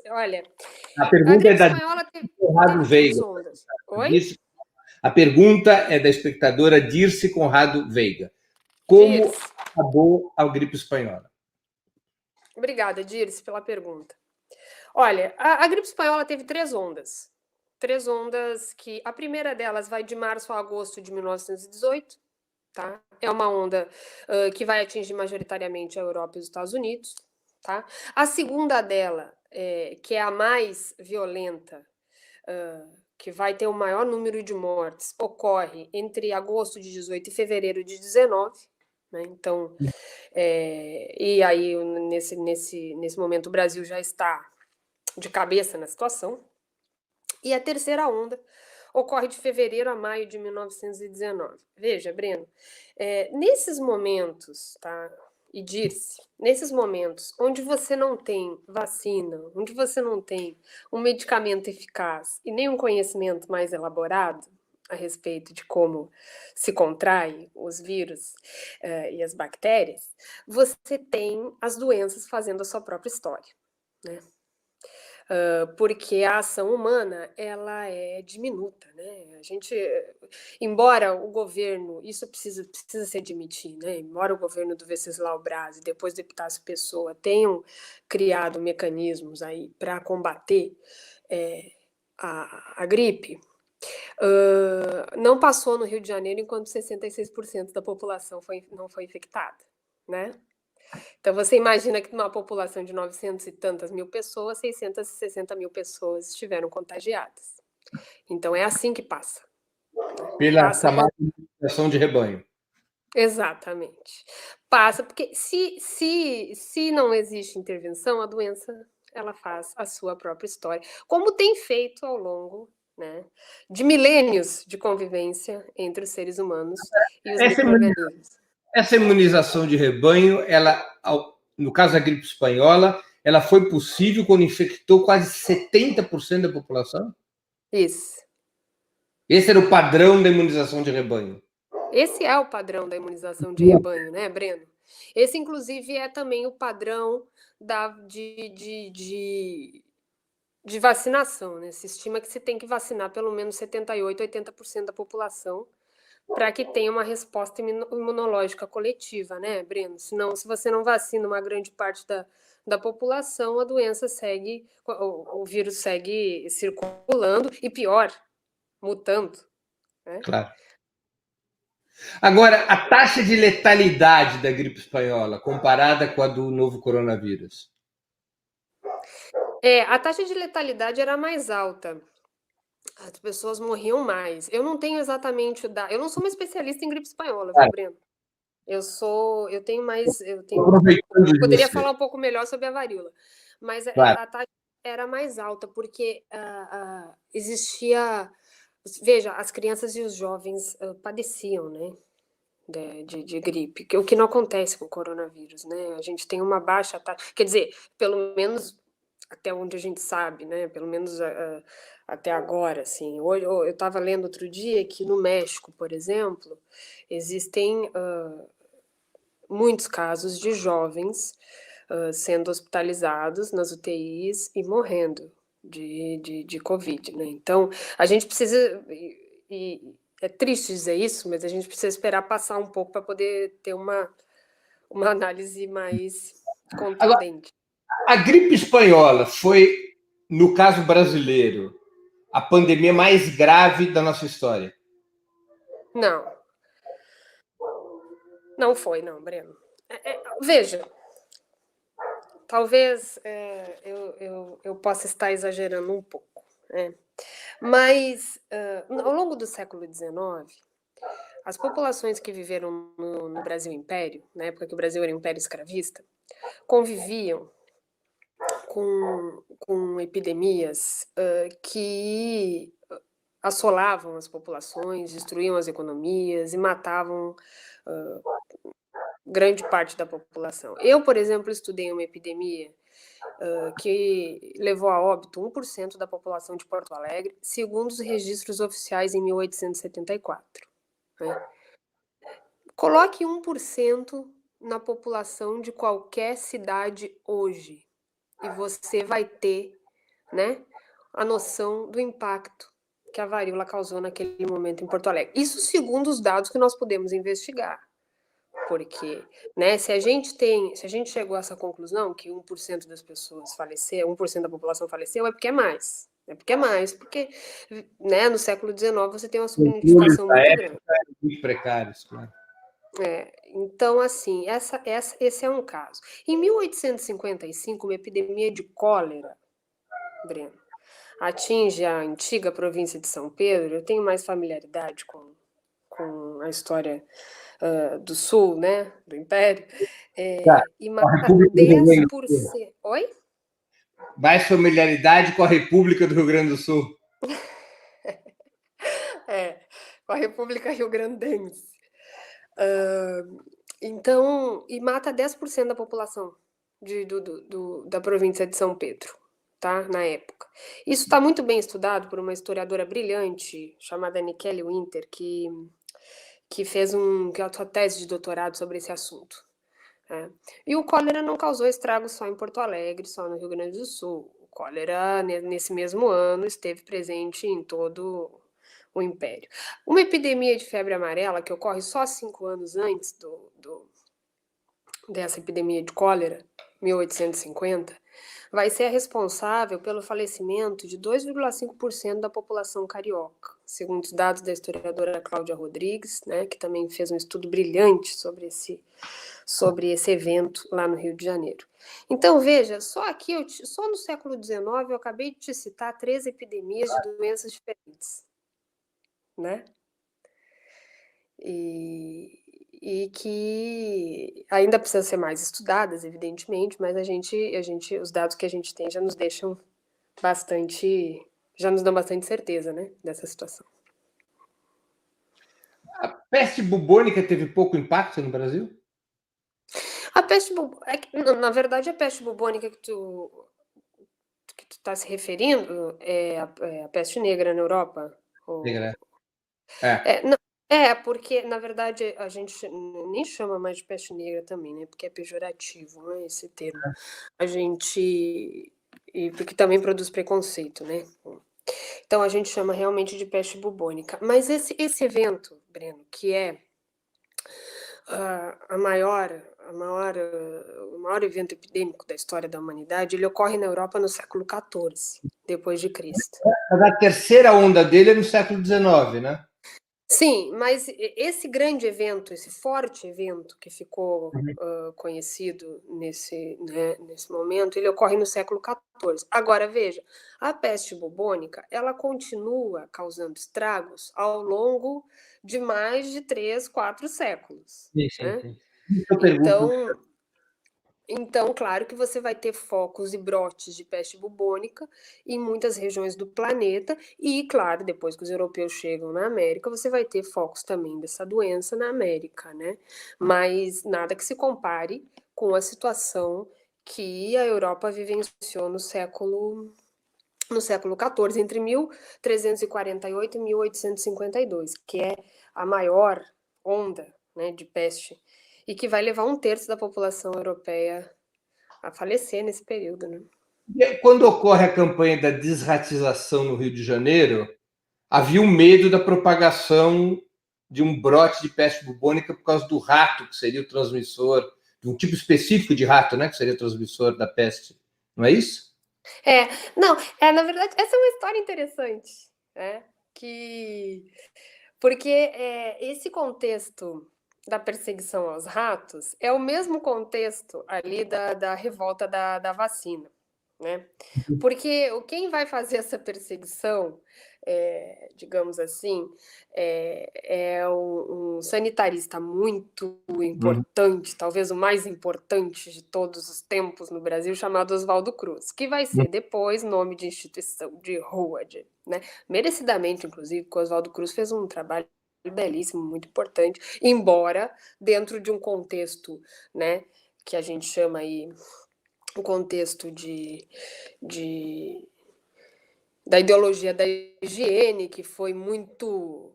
Olha, A pergunta é da espanhola teve Veiga. ondas. Oi? A pergunta é da espectadora Dirce Conrado Veiga. Como acabou a gripe espanhola? Obrigada, Dirce, pela pergunta. Olha, a gripe espanhola teve 3 ondas. 3 ondas que a primeira delas vai de março a agosto de 1918, tá? É uma onda que vai atingir majoritariamente a Europa e os Estados Unidos, tá? A segunda dela, que é a mais violenta, que vai ter o maior número de mortes, ocorre entre agosto de 18 e fevereiro de 19, né? Então, e aí nesse momento o Brasil já está de cabeça na situação. E a terceira onda ocorre de fevereiro a maio de 1919. Veja, Breno, nesses momentos, tá? E Dirce, nesses momentos onde você não tem vacina, onde você não tem um medicamento eficaz e nem um conhecimento mais elaborado a respeito de como se contrai os vírus e as bactérias, você tem as doenças fazendo a sua própria história, né? Porque a ação humana ela é diminuta, né? A gente, embora o governo, isso precisa se admitir, né? Embora o governo do Venceslau Braz e depois do Epitácio Pessoa tenham criado mecanismos aí para combater a gripe, não passou no Rio de Janeiro enquanto 66% da população não foi infectada, né? Então, você imagina que numa população de 900 e tantas mil pessoas, 660 mil pessoas estiveram contagiadas. Então, é assim que passa. Pela chamada imunização de rebanho. Exatamente. Passa, porque se não existe intervenção, a doença ela faz a sua própria história, como tem feito ao longo, né, de milênios de convivência entre os seres humanos e os micro-organismos. essa imunização de rebanho, ela, no caso da gripe espanhola, ela foi possível quando infectou quase 70% da população? Isso. Esse era o padrão da imunização de rebanho. Esse é o padrão da imunização de rebanho, né, Breno? Esse, inclusive, é também o padrão de vacinação, né? Se estima que se tem que vacinar pelo menos 78, 80% da população para que tenha uma resposta imunológica coletiva, né, Breno? Senão, se você não vacina uma grande parte da população, a doença segue, o vírus segue circulando e pior, mutando, né? Claro. Agora, a taxa de letalidade da gripe espanhola comparada com a do novo coronavírus? A taxa de letalidade era mais alta. As pessoas morriam mais. Eu não tenho exatamente eu não sou uma especialista em gripe espanhola, viu, Claro. Breno? Eu tenho mais, Aproveitando poderia disso. falar um pouco melhor sobre a varíola, mas Claro. a taxa era mais alta porque existia, veja, as crianças e os jovens padeciam, né, de gripe, o que não acontece com o coronavírus, né? A gente tem uma baixa taxa, quer dizer, pelo menos até onde a gente sabe, né? Pelo menos até agora, assim. Hoje, eu estava lendo outro dia que no México, por exemplo, existem muitos casos de jovens sendo hospitalizados nas UTIs e morrendo de Covid, né? Então, a gente precisa, e é triste dizer isso, mas a gente precisa esperar passar um pouco para poder ter uma análise mais Agora, contundente. a gripe espanhola foi, no caso brasileiro, a pandemia mais grave da nossa história? Não. Não foi, não, Breno. Veja, talvez eu possa estar exagerando um pouco, né? Mas ao longo do século XIX, as populações que viveram no Brasil Império, na época que o Brasil era um império escravista, conviviam com epidemias que assolavam as populações, destruíam as economias e matavam grande parte da população. Eu, por exemplo, estudei uma epidemia que levou a óbito 1% da população de Porto Alegre, segundo os registros oficiais em 1874. Né? Coloque 1% na população de qualquer cidade hoje e você vai ter, né, a noção do impacto que a varíola causou naquele momento em Porto Alegre. Isso segundo os dados que nós podemos investigar. Porque, né, se a gente chegou a essa conclusão que 1% das pessoas faleceram, 1% da população faleceu, é porque é mais. É porque é mais, porque, né, no século XIX você tem uma subnotificação muito grande. Muito precários, claro. Então, assim, esse é um caso. Em 1855, uma epidemia de cólera, Breno, atinge a antiga província de São Pedro. Eu tenho mais familiaridade com a história do Sul, né, do Império, Tá. e A mata República do Rio Grande do Sul. 10%. Oi? Mais familiaridade com a República do Rio Grande do Sul. Com a República Rio-Grandense. Então, e mata 10% da população da província de São Pedro, tá? Na época. Isso está muito bem estudado por uma historiadora brilhante chamada Nikele Winter, que fez que é a sua tese de doutorado sobre esse assunto. E o cólera não causou estrago só em Porto Alegre, só no Rio Grande do Sul. O cólera, nesse mesmo ano, esteve presente em todo o Império. Uma epidemia de febre amarela, que ocorre só 5 anos antes dessa epidemia de cólera, 1850, vai ser a responsável pelo falecimento de 2,5% da população carioca, segundo os dados da historiadora Cláudia Rodrigues, né, que também fez um estudo brilhante sobre esse evento lá no Rio de Janeiro. Então, veja, só no século XIX, eu acabei de te citar 3 epidemias de doenças diferentes, né? E que ainda precisam ser mais estudadas, evidentemente, mas os dados que a gente tem já nos deixam já nos dão bastante certeza, né, dessa situação. Peste bubônica teve pouco impacto no Brasil? A peste bubônica, na verdade, a peste bubônica que tu está se referindo é a peste negra na Europa? Negra. Ou... É. Não, porque, na verdade, a gente nem chama mais de peste negra também, né? Porque é pejorativo, né, esse termo. A gente... E porque também produz preconceito, né? Então, a gente chama realmente de peste bubônica. Mas esse evento, Breno, que é o maior evento epidêmico da história da humanidade, ele ocorre na Europa no século XIV, depois de Cristo. Mas a terceira onda dele é no século XIX, né? Sim, mas esse grande evento, esse forte evento que ficou conhecido nesse momento, ele ocorre no século XIV. Agora, veja, a peste bubônica, ela continua causando estragos ao longo de mais de 3, 4 séculos. Sim, Né? sim. Eu pergunto. Então, claro que você vai ter focos e brotes de peste bubônica em muitas regiões do planeta, e, claro, depois que os europeus chegam na América, você vai ter focos também dessa doença na América, né? Mas nada que se compare com a situação que a Europa vivenciou no século XIV, entre 1348 e 1852, que é a maior onda, né, de peste, e que vai levar 1/3 da população europeia a falecer nesse período. Né? E aí, quando ocorre a campanha da desratização no Rio de Janeiro, havia um medo da propagação de um brote de peste bubônica por causa do rato, que seria o transmissor, de um tipo específico de rato, né, que seria o transmissor da peste. Não é isso? Não, na verdade, essa é uma história interessante, né? Porque esse contexto da perseguição aos ratos é o mesmo contexto ali da revolta da vacina, né? Porque quem vai fazer essa perseguição, digamos assim, é um sanitarista muito importante, talvez o mais importante de todos os tempos no Brasil, chamado Oswaldo Cruz, que vai ser depois nome de instituição de rua, né? Merecidamente, inclusive, porque o Oswaldo Cruz fez um trabalho belíssimo, muito importante, embora dentro de um contexto, né, que a gente chama aí o contexto da ideologia da higiene, que foi muito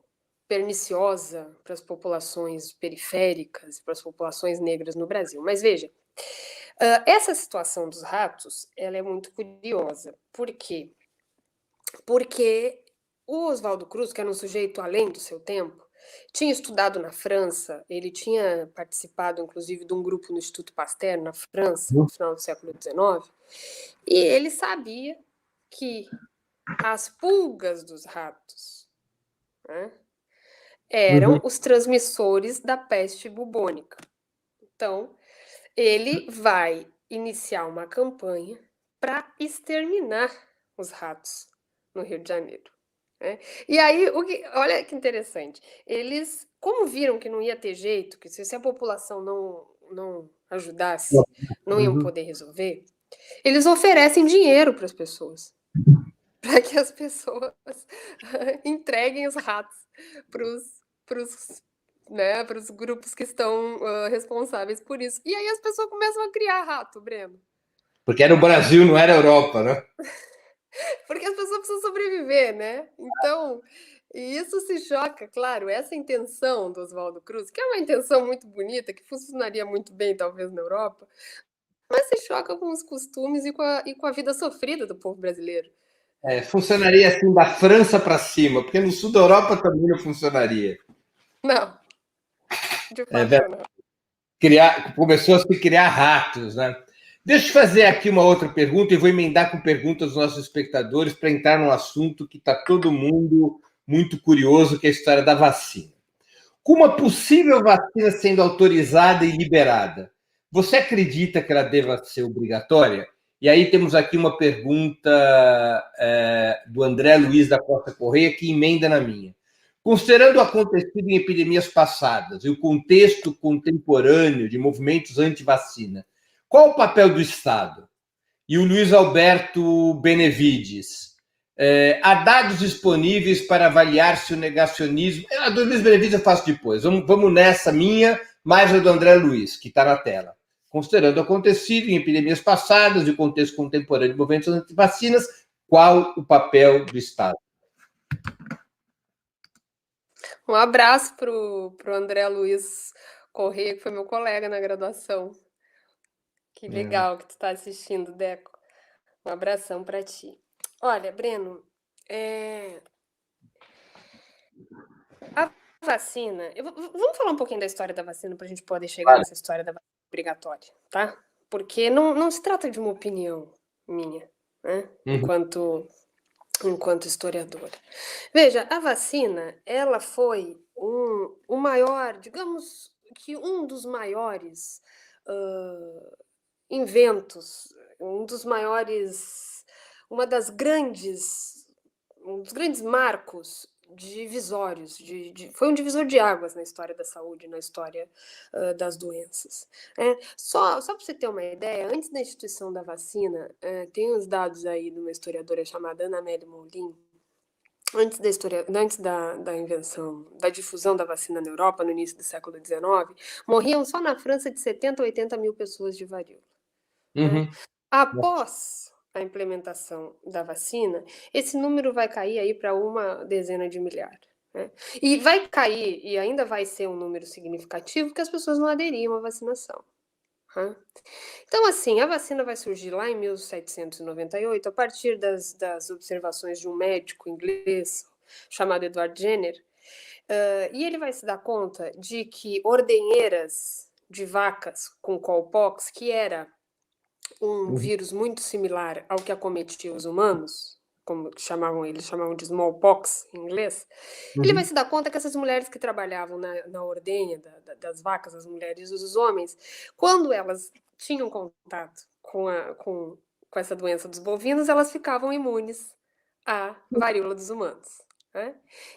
perniciosa para as populações periféricas, para as populações negras no Brasil. Mas veja, essa situação dos ratos, ela é muito curiosa. Por quê? Porque o Oswaldo Cruz, que era um sujeito além do seu tempo, tinha estudado na França, ele tinha participado, inclusive, de um grupo no Instituto Pasteur, na França, no final do século XIX, e ele sabia que as pulgas dos ratos, né, eram os transmissores da peste bubônica. Então, ele vai iniciar uma campanha para exterminar os ratos no Rio de Janeiro. Né? E aí, olha que interessante, eles, como viram que não ia ter jeito, que se a população não ajudasse, não iam poder resolver, eles oferecem dinheiro para as pessoas, para que as pessoas entreguem os ratos para os grupos que estão responsáveis por isso. E aí as pessoas começam a criar rato, Breno. Porque era o Brasil, não era a Europa, né? Porque as pessoas precisam sobreviver, né? Então, e isso se choca, claro, essa intenção do Oswaldo Cruz, que é uma intenção muito bonita, que funcionaria muito bem, talvez, na Europa, mas se choca com os costumes e com a vida sofrida do povo brasileiro. Funcionaria assim da França para cima, porque no sul da Europa também não funcionaria. Não, de fato não. Começou a se criar ratos, né? Deixa eu fazer aqui uma outra pergunta e vou emendar com perguntas dos nossos espectadores para entrar num assunto que está todo mundo muito curioso, que é a história da vacina. Com uma possível vacina sendo autorizada e liberada, você acredita que ela deva ser obrigatória? E aí temos aqui uma pergunta do André Luiz da Costa Correia, que emenda na minha. Considerando o acontecido em epidemias passadas e o contexto contemporâneo de movimentos anti-vacina, qual o papel do Estado? E o Luiz Alberto Benevides. Há dados disponíveis para avaliar se o negacionismo... A dos meus benefícios eu faço depois. Vamos nessa minha, mais a do André Luiz, que está na tela. Considerando o acontecido em epidemias passadas e o contexto contemporâneo de movimentos anti-vacinas, qual o papel do Estado? Um abraço para o André Luiz Corrêa, que foi meu colega na graduação. Que legal que tu está assistindo, Deco. Um abração para ti. Olha, Breno, a vacina... Vamos falar um pouquinho da história da vacina para a gente poder chegar nessa história da vacina obrigatória, tá? Porque não se trata de uma opinião minha, né? Enquanto historiadora. Veja, a vacina, ela foi o maior, digamos que um dos maiores inventos, um dos grandes marcos divisórios, foi um divisor de águas na história da saúde, na história das doenças. Só para você ter uma ideia, antes da instituição da vacina, tem uns dados aí de uma historiadora chamada Ana Amélia Moulin. Antes da invenção, da difusão da vacina na Europa, no início do século XIX, morriam só na França de 70 a 80 mil pessoas de varíola. Após a implementação da vacina, esse número vai cair aí para uma dezena de milhares. E vai cair, e ainda vai ser um número significativo, que as pessoas não aderiam à vacinação. Então, assim, a vacina vai surgir lá em 1798, a partir das observações de um médico inglês chamado Edward Jenner, e ele vai se dar conta de que ordenheiras de vacas com cowpox, que era um vírus muito similar ao que acometia os humanos, como eles chamavam de smallpox em inglês, ele vai se dar conta que essas mulheres que trabalhavam na ordenha das vacas, as mulheres e os homens, quando elas tinham contato com essa doença dos bovinos, elas ficavam imunes à varíola dos humanos.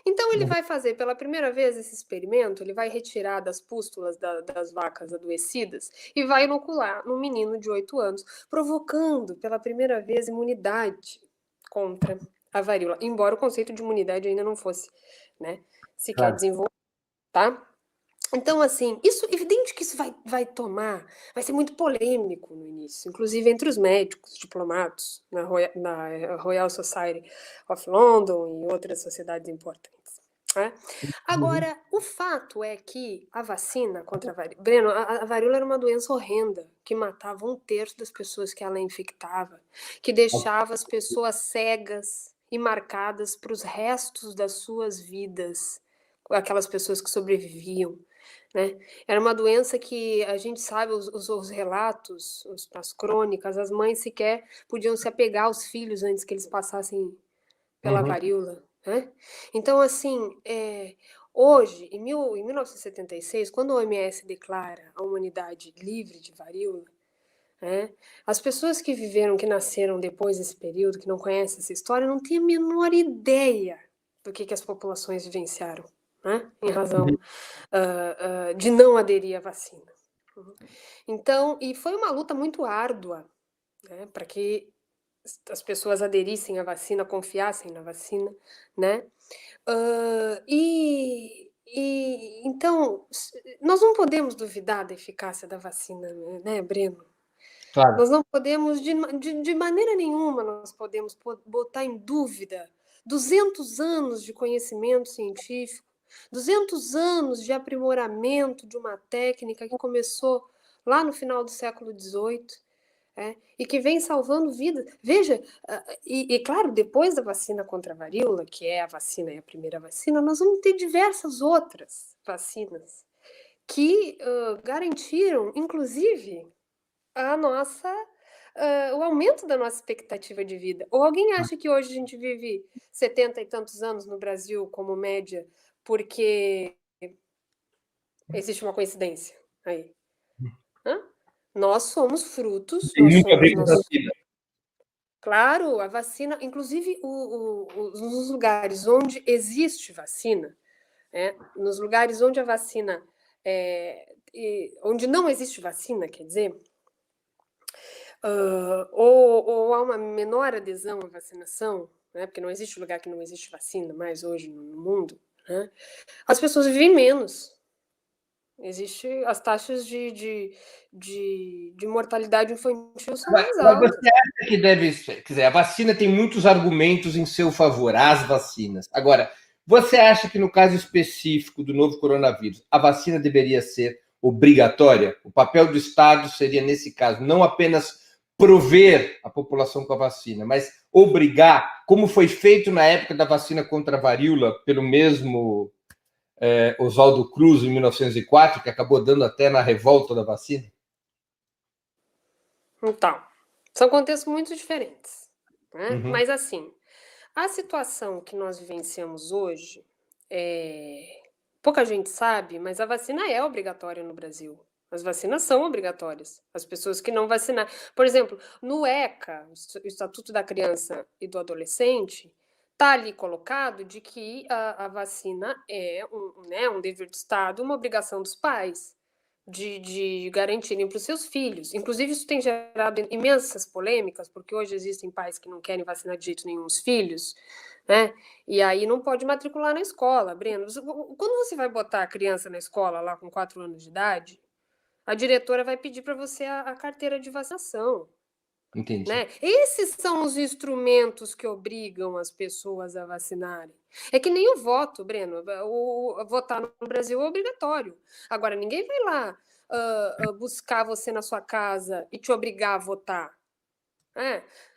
Então, ele vai fazer pela primeira vez esse experimento, ele vai retirar das pústulas das vacas adoecidas e vai inocular num menino de 8 anos, provocando pela primeira vez imunidade contra a varíola, embora o conceito de imunidade ainda não fosse, sequer desenvolvido, tá? Então, assim, evidente que isso vai ser muito polêmico no início, inclusive entre os médicos diplomados na Royal Society of London e outras sociedades importantes. Agora, o fato é que a vacina contra a varíola... Breno, a varíola era uma doença horrenda, que matava 1/3 das pessoas que ela infectava, que deixava as pessoas cegas e marcadas para os restos das suas vidas, aquelas pessoas que sobreviviam. Era uma doença que a gente sabe, os relatos, as crônicas, as mães sequer podiam se apegar aos filhos antes que eles passassem pela varíola. Então, assim, hoje, em 1976, quando a OMS declara a humanidade livre de varíola, as pessoas que nasceram depois desse período, que não conhecem essa história, não têm a menor ideia do que as populações vivenciaram. Em razão de não aderir à vacina. Então, e foi uma luta muito árdua, para que as pessoas aderissem à vacina, confiassem na vacina, então, nós não podemos duvidar da eficácia da vacina, né, Breno? Claro. Nós não podemos, de maneira nenhuma, nós podemos botar em dúvida 200 anos de conhecimento científico, 200 anos de aprimoramento de uma técnica que começou lá no final do século XVIII, e que vem salvando vidas. Veja, claro, depois da vacina contra a varíola, que é a primeira vacina, nós vamos ter diversas outras vacinas que garantiram, inclusive, o aumento da nossa expectativa de vida. Ou alguém acha que hoje a gente vive 70 e tantos anos no Brasil como média porque existe uma coincidência aí? Nós somos frutos... Claro, a vacina, inclusive nos lugares onde existe vacina, nos lugares onde a vacina... onde não existe vacina, quer dizer... ou há uma menor adesão à vacinação, né, porque não existe lugar que não existe vacina mais hoje no mundo, né, as pessoas vivem menos. As taxas de mortalidade infantil são mais Mas altas. você acha que deve ser? Quer dizer, a vacina tem muitos argumentos em seu favor, as vacinas. Agora, você acha que no caso específico do novo coronavírus, a vacina deveria ser obrigatória? O papel do Estado seria, nesse caso, não apenas prover a população com a vacina, mas obrigar, como foi feito na época da vacina contra a varíola, pelo mesmo Oswaldo Cruz, em 1904, que acabou dando até na revolta da vacina? Então, são contextos muito diferentes, né? Uhum. Mas assim, a situação que nós vivenciamos hoje, pouca gente sabe, mas a vacina é obrigatória no Brasil. As vacinas são obrigatórias. As pessoas que não vacinar. Por exemplo, no ECA, o Estatuto da Criança e do Adolescente, está ali colocado de que a vacina é um dever do Estado, uma obrigação dos pais de garantirem para os seus filhos. Inclusive, isso tem gerado imensas polêmicas, porque hoje existem pais que não querem vacinar de jeito nenhum os filhos, né? E aí não pode matricular na escola, Breno. Quando você vai botar a criança na escola, lá com 4 anos de idade, a diretora vai pedir para você a carteira de vacinação. Entendi. Né? Esses são os instrumentos que obrigam as pessoas a vacinarem. É que nem o voto, Breno. Votar no Brasil é obrigatório. Agora, ninguém vai lá buscar você na sua casa e te obrigar a votar.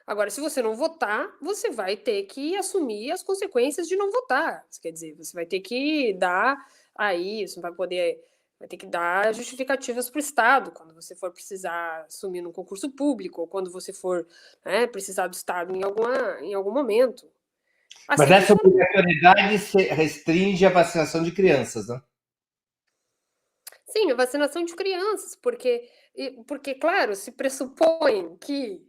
Agora, se você não votar, você vai ter que assumir as consequências de não votar. Isso quer dizer, você vai ter que dar aí, você vai ter que dar justificativas para o Estado quando você for precisar assumir num concurso público, ou quando você for precisar do Estado em algum momento. Mas Assim essa funciona. obrigatoriedade restringe a vacinação de crianças, né? Sim, a vacinação de crianças, porque claro, se pressupõe que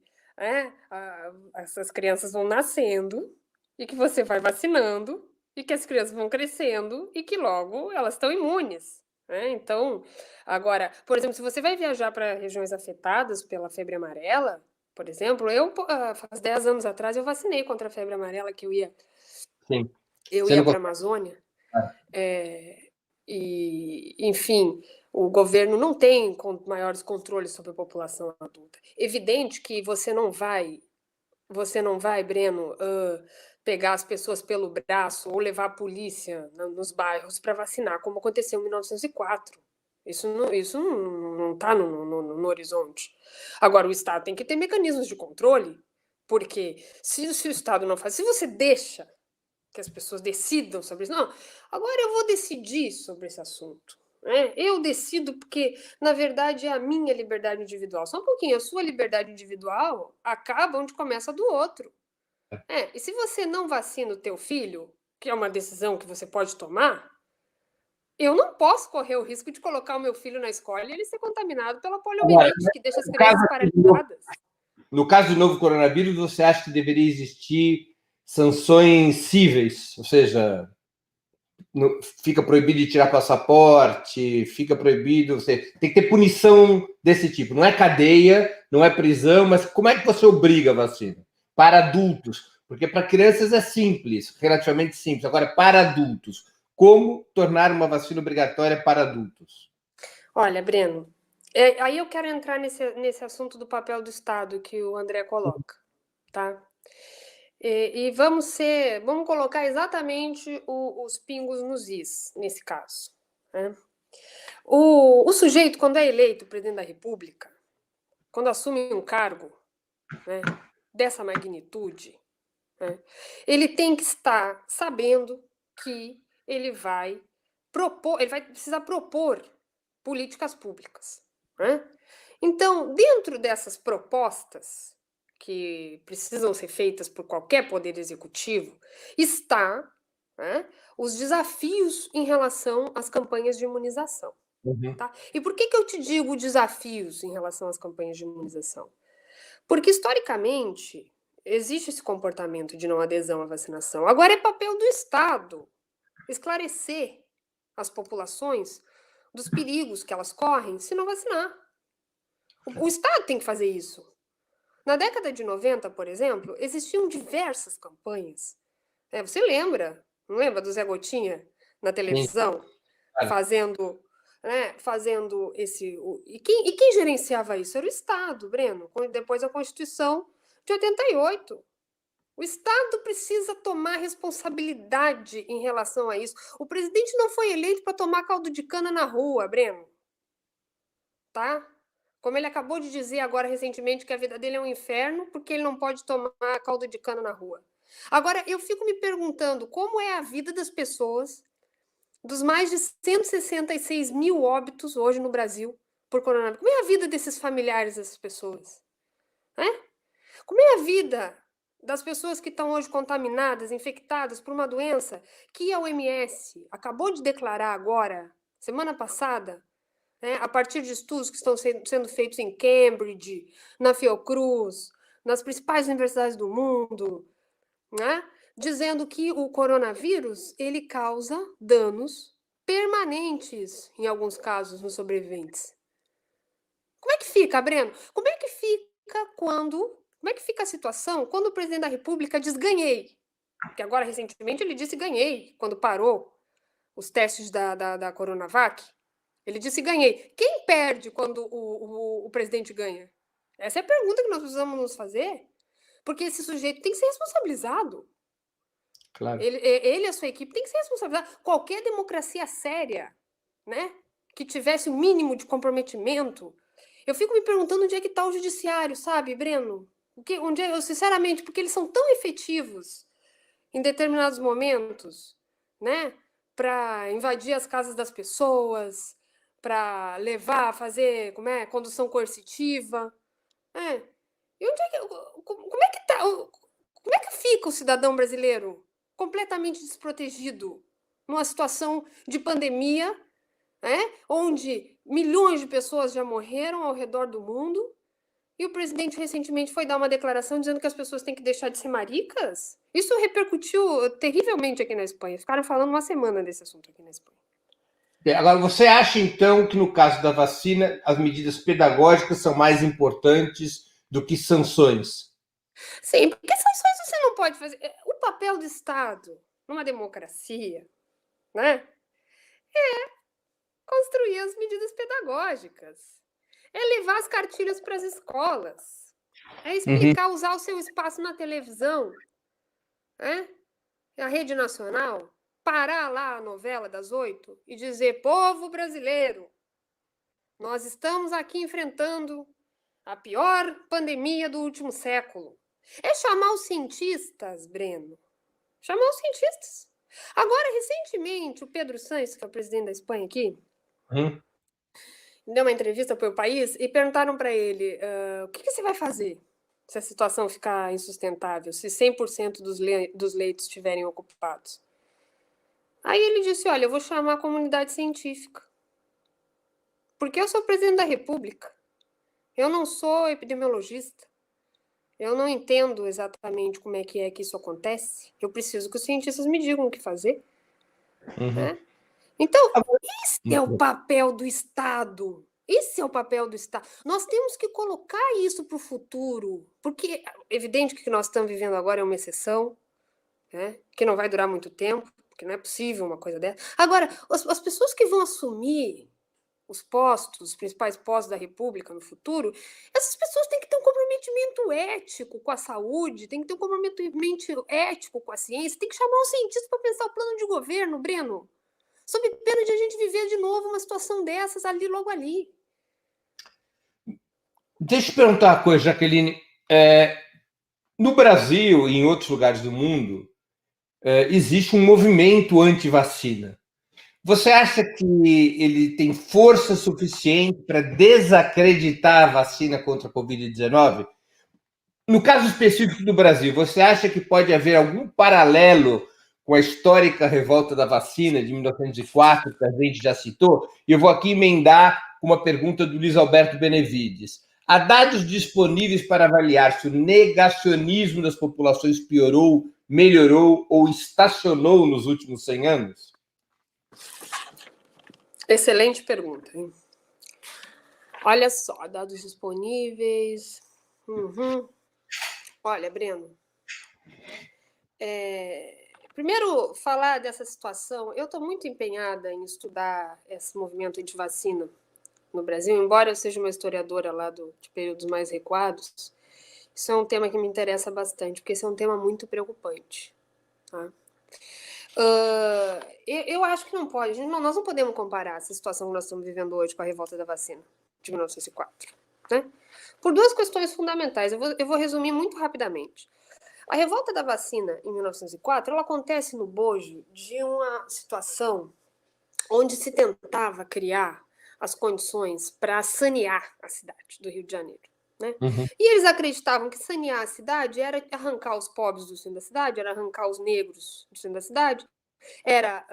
essas crianças vão nascendo e que você vai vacinando e que as crianças vão crescendo e que logo elas estão imunes. Né? Então, agora, por exemplo, se você vai viajar para regiões afetadas pela febre amarela, por exemplo, faz 10 anos atrás eu vacinei contra a febre amarela, que Sim. eu Você ia não para a consegue. Amazônia. E, enfim, o governo não tem maiores controles sobre a população adulta. Evidente que você não vai, Breno, pegar as pessoas pelo braço ou levar a polícia nos bairros para vacinar, como aconteceu em 1904. Isso não está no horizonte. Agora, o Estado tem que ter mecanismos de controle, porque se o Estado não faz, se você deixa que as pessoas decidam sobre isso. Não, agora eu vou decidir sobre esse assunto. Né? Eu decido porque, na verdade, é a minha liberdade individual. Só um pouquinho, a sua liberdade individual acaba onde começa a do outro. E se você não vacina o teu filho, que é uma decisão que você pode tomar, eu não posso correr o risco de colocar o meu filho na escola e ele ser contaminado pela Agora, poliomielite, que deixa as no caso, crianças paralisadas. no caso do novo coronavírus, você acha que deveria existir sanções cíveis? Ou seja, fica proibido de tirar passaporte, fica proibido. Você tem que ter punição desse tipo. Não é cadeia, não é prisão, mas como é que você obriga a vacina? Para adultos. Porque para crianças é simples, relativamente simples. Agora, para adultos, como tornar uma vacina obrigatória para adultos? Olha, Breno, aí eu quero entrar nesse assunto do papel do Estado que o André coloca, tá? E vamos colocar exatamente os pingos nos is, nesse caso. Né? O sujeito, quando é eleito presidente da República, quando assume um cargo, né, dessa magnitude, né, ele tem que estar sabendo que ele vai precisar propor políticas públicas. Né? Então, dentro dessas propostas que precisam ser feitas por qualquer poder executivo, está, né, os desafios em relação às campanhas de imunização. Uhum. Tá? E por que eu te digo desafios em relação às campanhas de imunização? Porque, historicamente, existe esse comportamento de não adesão à vacinação. Agora é papel do Estado esclarecer as populações dos perigos que elas correm se não vacinar. O Estado tem que fazer isso. Na década de 90, por exemplo, existiam diversas campanhas. Você lembra? Não lembra do Zé Gotinha na Sim, televisão? claro. Fazendo esse. E quem gerenciava isso? Era o Estado, Breno, depois da Constituição de 88. O Estado precisa tomar responsabilidade em relação a isso. O presidente não foi eleito para tomar caldo de cana na rua, Breno. Tá? Como ele acabou de dizer agora recentemente que a vida dele é um inferno porque ele não pode tomar caldo de cana na rua. Agora, eu fico me perguntando como é a vida das pessoas, dos mais de 166 mil óbitos hoje no Brasil por coronavírus. Como é a vida desses familiares dessas pessoas? Como é a vida das pessoas que estão hoje contaminadas, infectadas por uma doença que a OMS acabou de declarar agora, semana passada, a partir de estudos que estão sendo feitos em Cambridge, na Fiocruz, nas principais universidades do mundo, né? Dizendo que o coronavírus ele causa danos permanentes, em alguns casos, nos sobreviventes. Como é que fica, Breno? Como é que fica a situação quando o presidente da República diz ganhei? Porque agora, recentemente, ele disse ganhei, quando parou os testes da Coronavac. Ele disse ganhei. Quem perde quando o presidente ganha? Essa é a pergunta que nós precisamos nos fazer. Porque esse sujeito tem que ser responsabilizado. Claro. Ele e a sua equipe tem que ser responsabilizado. Qualquer democracia séria, né, que tivesse o mínimo de comprometimento. Eu fico me perguntando onde é que está o judiciário, sabe, Breno? Sinceramente, porque eles são tão efetivos em determinados momentos, né, para invadir as casas das pessoas, para levar, fazer, condução coercitiva. E como é que tá? Como é que fica o cidadão brasileiro completamente desprotegido numa situação de pandemia, onde milhões de pessoas já morreram ao redor do mundo, e o presidente recentemente foi dar uma declaração dizendo que as pessoas têm que deixar de ser maricas? Isso repercutiu terrivelmente aqui na Espanha. Ficaram falando uma semana desse assunto aqui na Espanha. Agora, você acha, então, que no caso da vacina, as medidas pedagógicas são mais importantes do que sanções? Sim, porque sanções você não pode fazer. O papel do Estado numa democracia, né, construir as medidas pedagógicas, é levar as cartilhas para as escolas, é explicar, usar o seu espaço na televisão, a rede nacional, parar lá a novela das 8 e dizer: povo brasileiro, nós estamos aqui enfrentando a pior pandemia do último século. É chamar os cientistas, Breno. Chamar os cientistas. Agora, recentemente, o Pedro Sánchez, que é o presidente da Espanha aqui, deu uma entrevista para o país e perguntaram para ele o que você vai fazer se a situação ficar insustentável, se 100% dos leitos estiverem ocupados. Aí ele disse: olha, eu vou chamar a comunidade científica, porque eu sou presidente da República, eu não sou epidemiologista, eu não entendo exatamente como é que isso acontece, eu preciso que os cientistas me digam o que fazer. Então, esse é o papel do Estado. Esse é o papel do Estado. Nós temos que colocar isso para o futuro, porque é evidente que o que nós estamos vivendo agora é uma exceção, que não vai durar muito tempo, porque não é possível uma coisa dessa. Agora, as pessoas que vão assumir os principais postos da República no futuro, essas pessoas têm que ter um comprometimento ético com a saúde, têm que ter um comprometimento ético com a ciência, tem que chamar os cientistas para pensar o plano de governo, Breno, sob pena de a gente viver de novo uma situação dessas logo ali. Deixa eu te perguntar uma coisa, Jaqueline. No Brasil e em outros lugares do mundo, existe um movimento anti-vacina. Você acha que ele tem força suficiente para desacreditar a vacina contra a Covid-19? No caso específico do Brasil, você acha que pode haver algum paralelo com a histórica revolta da vacina de 1904, que a gente já citou? E eu vou aqui emendar uma pergunta do Luiz Alberto Benevides. Há dados disponíveis para avaliar se o negacionismo das populações piorou, melhorou ou estacionou nos últimos 100 anos? Excelente pergunta, hein? Olha só, dados disponíveis. Olha, Breno, primeiro falar dessa situação, eu estou muito empenhada em estudar esse movimento anti-vacina no Brasil, embora eu seja uma historiadora lá de períodos mais recuados, isso é um tema que me interessa bastante, porque esse é um tema muito preocupante. Tá? Eu acho que não pode, nós não podemos comparar essa situação que nós estamos vivendo hoje com a revolta da vacina de 1904. Né? Por duas questões fundamentais, eu vou resumir muito rapidamente. A revolta da vacina em 1904, ela acontece no bojo de uma situação onde se tentava criar as condições para sanear a cidade do Rio de Janeiro. Né? E eles acreditavam que sanear a cidade era arrancar os pobres do centro da cidade, era arrancar os negros do centro da cidade, era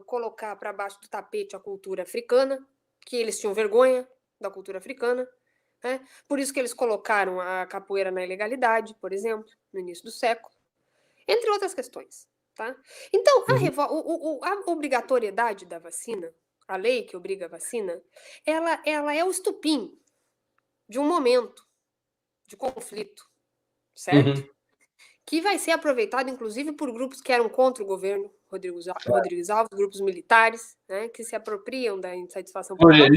colocar para baixo do tapete a cultura africana, que eles tinham vergonha da cultura africana. Né? Por isso que eles colocaram a capoeira na ilegalidade, por exemplo, no início do século, entre outras questões. Tá? Então, a obrigatoriedade da vacina, a lei que obriga a vacina, ela é o estupim de um momento de conflito, certo? Que vai ser aproveitado, inclusive, por grupos que eram contra o governo Rodrigues Alves, grupos militares, né, que se apropriam da insatisfação popular.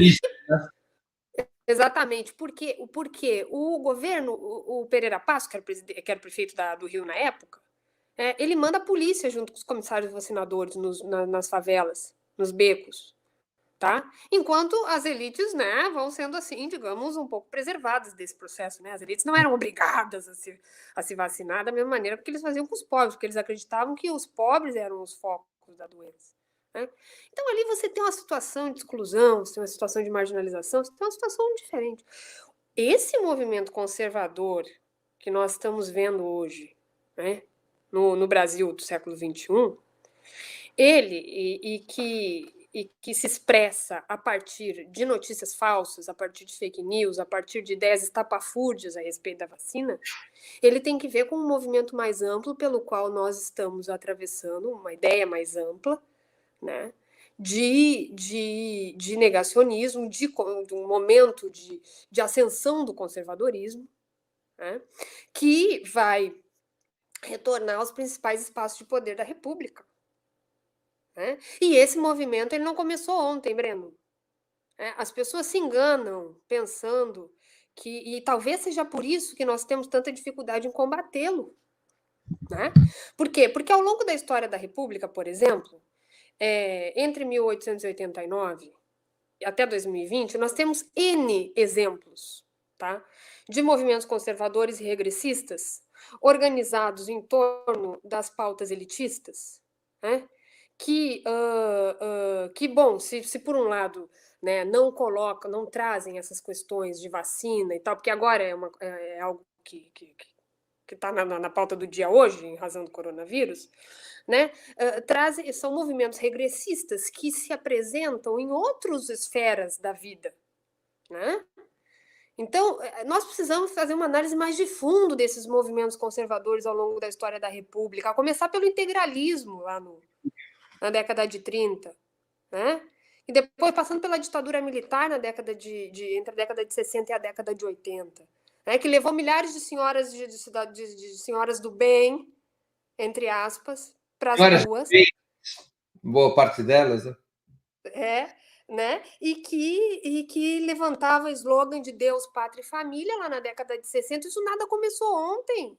Exatamente, porque o governo, o Pereira Passos, que era prefeito do Rio na época, ele manda a polícia junto com os comissários vacinadores nas favelas, nos becos, tá? Enquanto as elites, né, vão sendo assim, digamos, um pouco preservadas desse processo, né? As elites não eram obrigadas a se vacinar da mesma maneira que eles faziam com os pobres, porque eles acreditavam que os pobres eram os focos da doença. Né? Então ali você tem uma situação de exclusão, você tem uma situação de marginalização, você tem uma situação diferente. Esse movimento conservador que nós estamos vendo hoje, né, no Brasil do século XXI, ele que se expressa a partir de notícias falsas, a partir de fake news, a partir de ideias estapafúrdias a respeito da vacina, ele tem que ver com um movimento mais amplo pelo qual nós estamos atravessando, uma ideia mais ampla, né, de negacionismo, de um momento de ascensão do conservadorismo, né, que vai retornar aos principais espaços de poder da República. Né? E esse movimento ele não começou ontem, Breno. As pessoas se enganam pensando e talvez seja por isso que nós temos tanta dificuldade em combatê-lo. Né? Por quê? Porque ao longo da história da República, por exemplo, entre 1889 até 2020, nós temos N exemplos, tá? De movimentos conservadores e regressistas organizados em torno das pautas elitistas, né? Que bom, se por um lado, né, não trazem essas questões de vacina e tal, porque agora é algo que está na pauta do dia hoje, em razão do coronavírus, né, são movimentos regressistas que se apresentam em outras esferas da vida. Né? Então, nós precisamos fazer uma análise mais de fundo desses movimentos conservadores ao longo da história da República, a começar pelo integralismo lá na década de 30, né? E depois passando pela ditadura militar na década entre a década de 60 e a década de 80, né? Que levou milhares de senhoras de senhoras do bem, entre aspas, para as ruas. Boa parte delas, né? Né? E que levantava slogan de Deus, Pátria e Família lá na década de 60. Isso nada começou ontem.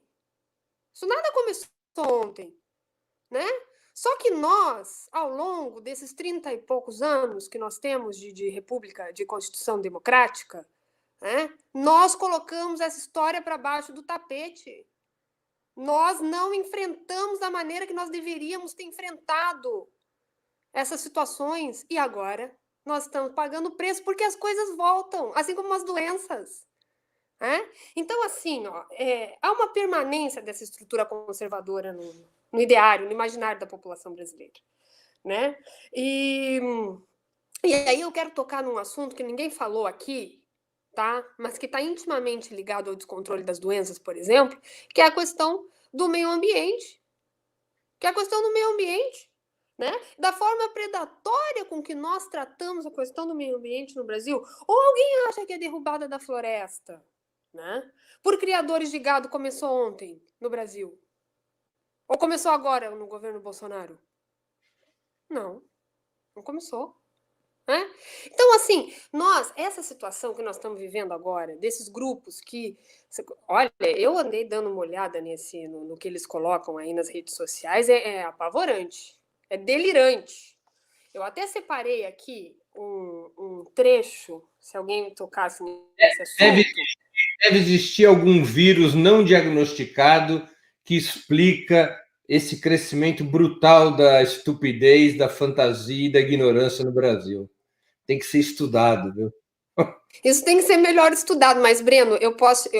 Né? Só que nós, ao longo desses 30 e poucos anos que nós temos de república, de constituição democrática, né, nós colocamos essa história para baixo do tapete. Nós não enfrentamos da maneira que nós deveríamos ter enfrentado essas situações. E agora nós estamos pagando preço porque as coisas voltam, assim como as doenças. Então, assim, há uma permanência dessa estrutura conservadora no ideário, no imaginário da população brasileira. Né? E aí eu quero tocar num assunto que ninguém falou aqui, tá? Mas que está intimamente ligado ao descontrole das doenças, por exemplo, que é a questão do meio ambiente. Né? Da forma predatória com que nós tratamos a questão do meio ambiente no Brasil. Ou alguém acha que é derrubada da floresta? né? Por criadores de gado começou ontem no Brasil? Ou começou agora no governo Bolsonaro? Não, não começou. Né? Então, assim, essa situação que nós estamos vivendo agora, desses grupos que. Olha, eu andei dando uma olhada no que eles colocam aí nas redes sociais, é apavorante, é delirante. Eu até separei aqui um trecho, se alguém tocasse nesse assunto. Deve existir algum vírus não diagnosticado que explica esse crescimento brutal da estupidez, da fantasia e da ignorância no Brasil. Tem que ser estudado, viu? Isso tem que ser melhor estudado, mas, Breno,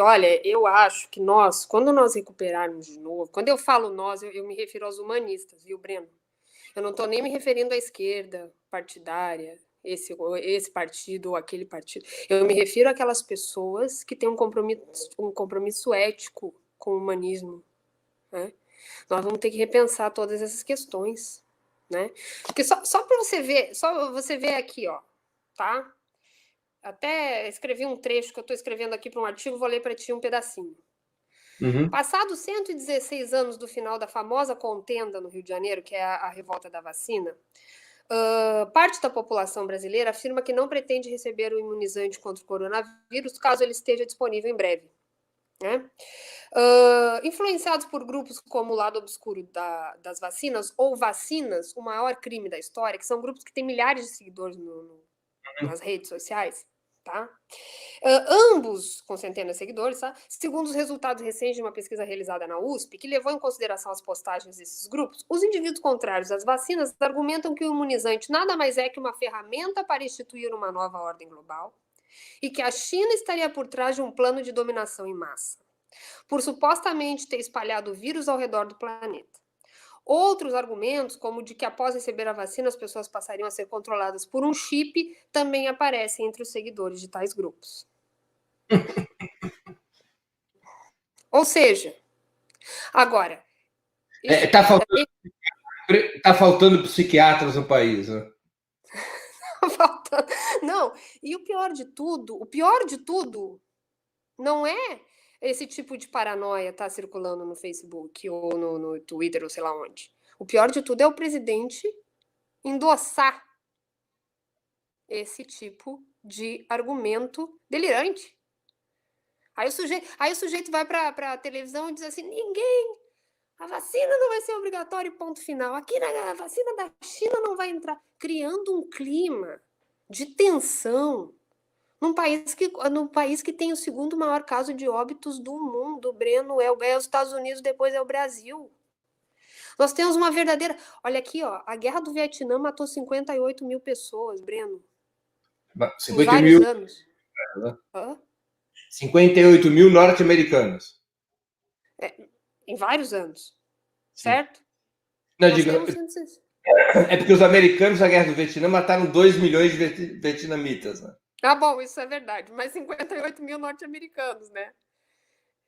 olha, eu acho que quando nós recuperarmos de novo, quando eu falo nós, eu me refiro aos humanistas, viu, Breno? Eu não estou nem me referindo à esquerda partidária, esse partido ou aquele partido. Eu me refiro àquelas pessoas que têm um compromisso ético com o humanismo, né? Nós vamos ter que repensar todas essas questões, né? Porque só para você ver aqui, ó, tá? Até escrevi um trecho que eu estou escrevendo aqui para um artigo, vou ler para ti um pedacinho. Uhum. Passados 116 anos do final da famosa contenda no Rio de Janeiro, que é a revolta da vacina, parte da população brasileira afirma que não pretende receber o imunizante contra o coronavírus, caso ele esteja disponível em breve. Né? Influenciados por grupos como o lado obscuro das vacinas ou vacinas, o maior crime da história, que são grupos que têm milhares de seguidores nas redes sociais, tá? Ambos com centenas de seguidores, tá? Segundo os resultados recentes de uma pesquisa realizada na USP, que levou em consideração as postagens desses grupos, os indivíduos contrários às vacinas argumentam que o imunizante nada mais é que uma ferramenta para instituir uma nova ordem global e que a China estaria por trás de um plano de dominação em massa, por supostamente ter espalhado o vírus ao redor do planeta. Outros argumentos, como de que após receber a vacina as pessoas passariam a ser controladas por um chip, também aparecem entre os seguidores de tais grupos. Ou seja, agora... Tá faltando psiquiatras no país, né? Não, e o pior de tudo, não é esse tipo de paranoia tá circulando no Facebook ou no Twitter ou sei lá onde. O pior de tudo é o presidente endossar esse tipo de argumento delirante. Aí o sujeito vai para a televisão e diz assim: a vacina não vai ser obrigatória, ponto final. Aqui a vacina da China não vai entrar. Criando um clima de tensão num país que tem o segundo maior caso de óbitos do mundo, Breno, é os Estados Unidos, depois é o Brasil. Nós temos uma verdadeira... Olha aqui, ó, a guerra do Vietnã matou 58 mil pessoas, Breno. 50 em vários anos. 58 mil norte-americanos. Em vários anos. Certo? Não, é porque os americanos na guerra do Vietnã mataram 2 milhões de vietnamitas, né? Ah, bom, isso é verdade. Mas 58 mil norte-americanos, né?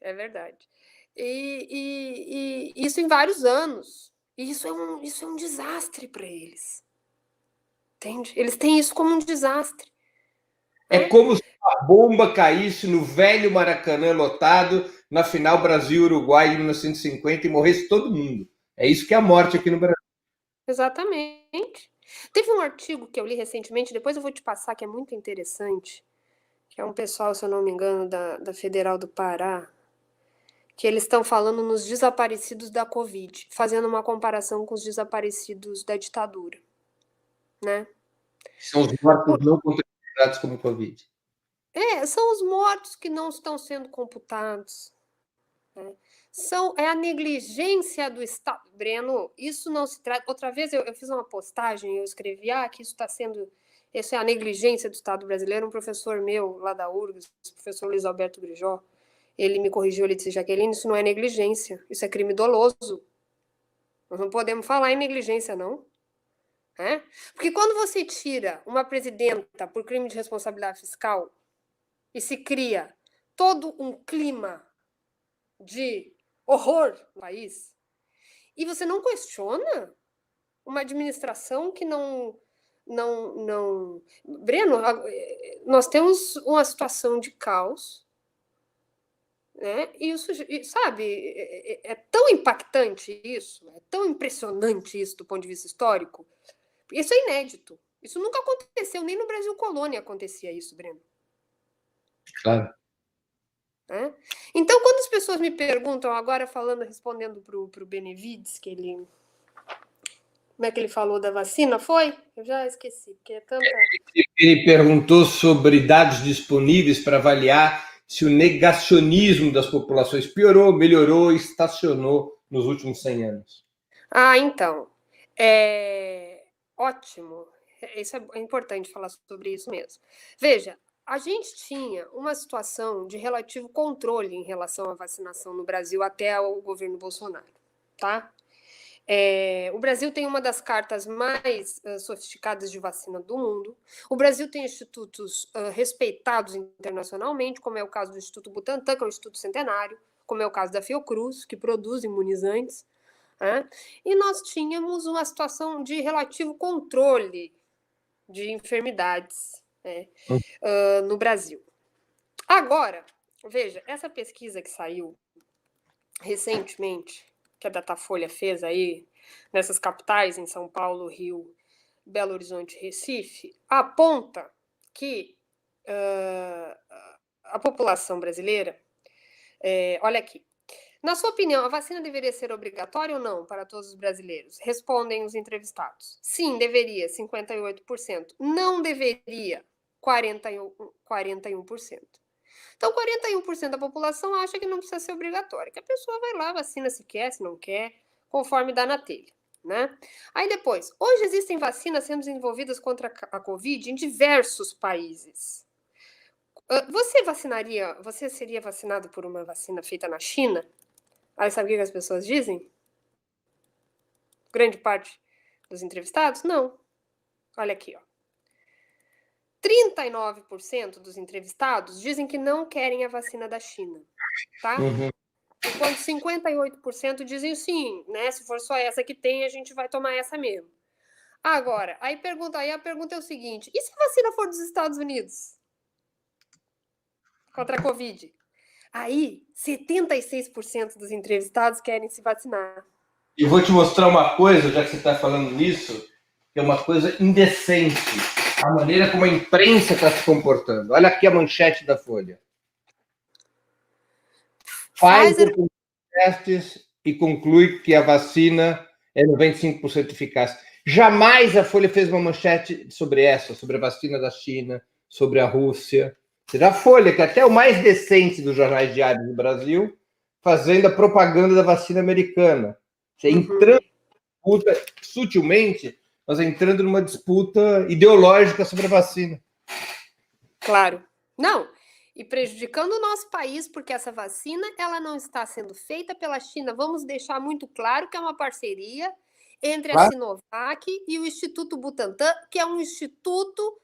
É verdade. E isso em vários anos. E isso é um desastre para eles. Entende? Eles têm isso como um desastre. É como se a bomba caísse no velho Maracanã lotado na final Brasil-Uruguai em 1950 e morresse todo mundo. É isso que é a morte aqui no Brasil. Exatamente. Teve um artigo que eu li recentemente, depois eu vou te passar, que é muito interessante, que é um pessoal, se eu não me engano, da Federal do Pará, que eles estão falando nos desaparecidos da Covid, fazendo uma comparação com os desaparecidos da ditadura, né? São os mortos não contabilizados como Covid. São os mortos que não estão sendo computados. Né? É a negligência do Estado. Breno, isso não se trata... Outra vez eu fiz uma postagem, eu escrevi que isso é a negligência do Estado brasileiro. Um professor meu, lá da URGS, o professor Luiz Alberto Grijó, ele me corrigiu, ele disse: Jaqueline, isso não é negligência, isso é crime doloso. Nós não podemos falar em negligência, não. Porque quando você tira uma presidenta por crime de responsabilidade fiscal e se cria todo um clima de horror no país, e você não questiona uma administração que não... Breno, nós temos uma situação de caos, né? E isso, sabe, é tão impactante isso, é tão impressionante isso do ponto de vista histórico. Isso é inédito. Isso nunca aconteceu, nem no Brasil colônia acontecia isso, Breno. Claro. Né? Então, quando as pessoas me perguntam, agora respondendo para o Benevides, que ele. Como é que ele falou da vacina? Foi? Eu já esqueci, porque é tanta. Ele perguntou sobre dados disponíveis para avaliar se o negacionismo das populações piorou, melhorou, estacionou nos últimos 100 anos. Ah, então. Ótimo. Isso é importante falar sobre isso mesmo. Veja, a gente tinha uma situação de relativo controle em relação à vacinação no Brasil até o governo Bolsonaro, tá? O Brasil tem uma das cartas mais sofisticadas de vacina do mundo. O Brasil tem institutos respeitados internacionalmente, como é o caso do Instituto Butantan, que é um instituto centenário, como é o caso da Fiocruz, que produz imunizantes. Né? E nós tínhamos uma situação de relativo controle de enfermidades, né, no Brasil. Agora, veja, essa pesquisa que saiu recentemente, que a Datafolha fez aí, nessas capitais, em São Paulo, Rio, Belo Horizonte e Recife, aponta que a população brasileira, olha aqui, na sua opinião, a vacina deveria ser obrigatória ou não para todos os brasileiros? Respondem os entrevistados. Sim, deveria, 58%. Não deveria, 41%. Então, 41% da população acha que não precisa ser obrigatória, que a pessoa vai lá, vacina se quer, se não quer, conforme dá na telha. Né? Aí depois, hoje existem vacinas sendo desenvolvidas contra a Covid em diversos países. Você seria vacinado por uma vacina feita na China? Aí sabe o que as pessoas dizem? Grande parte dos entrevistados? Não. Olha aqui, ó. 39% dos entrevistados dizem que não querem a vacina da China, tá? Enquanto 58% dizem sim, né? Se for só essa que tem, a gente vai tomar essa mesmo. Agora, aí a pergunta é o seguinte: e se a vacina for dos Estados Unidos? Contra a Covid? Aí, 76% dos entrevistados querem se vacinar. E vou te mostrar uma coisa, já que você está falando nisso, que é uma coisa indecente. A maneira como a imprensa está se comportando. Olha aqui a manchete da Folha. Pfizer testes e conclui que a vacina é 95% eficaz. Jamais a Folha fez uma manchete sobre essa, sobre a vacina da China, sobre a Rússia. Será a Folha, que é até o mais decente dos jornais diários do Brasil, fazendo a propaganda da vacina americana. Você entrando em disputa, sutilmente, mas entrando numa disputa ideológica sobre a vacina. Claro. Não, e prejudicando o nosso país, porque essa vacina ela não está sendo feita pela China. Vamos deixar muito claro que é uma parceria entre a Sinovac e o Instituto Butantan, que é um instituto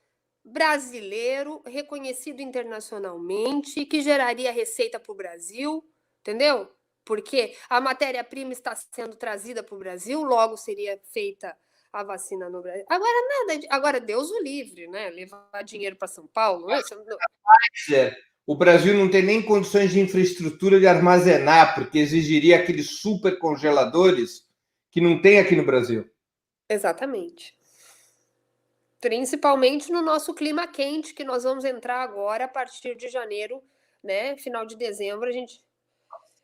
brasileiro reconhecido internacionalmente, que geraria receita para o Brasil, entendeu? Porque a matéria-prima está sendo trazida para o Brasil, logo seria feita a vacina no Brasil. Agora Deus o livre, né? Levar dinheiro para São Paulo. O Brasil não tem nem condições de infraestrutura de armazenar, porque exigiria aqueles super congeladores que não tem aqui no Brasil. Exatamente. Principalmente no nosso clima quente, que nós vamos entrar agora a partir de janeiro, né? Final de dezembro, a gente.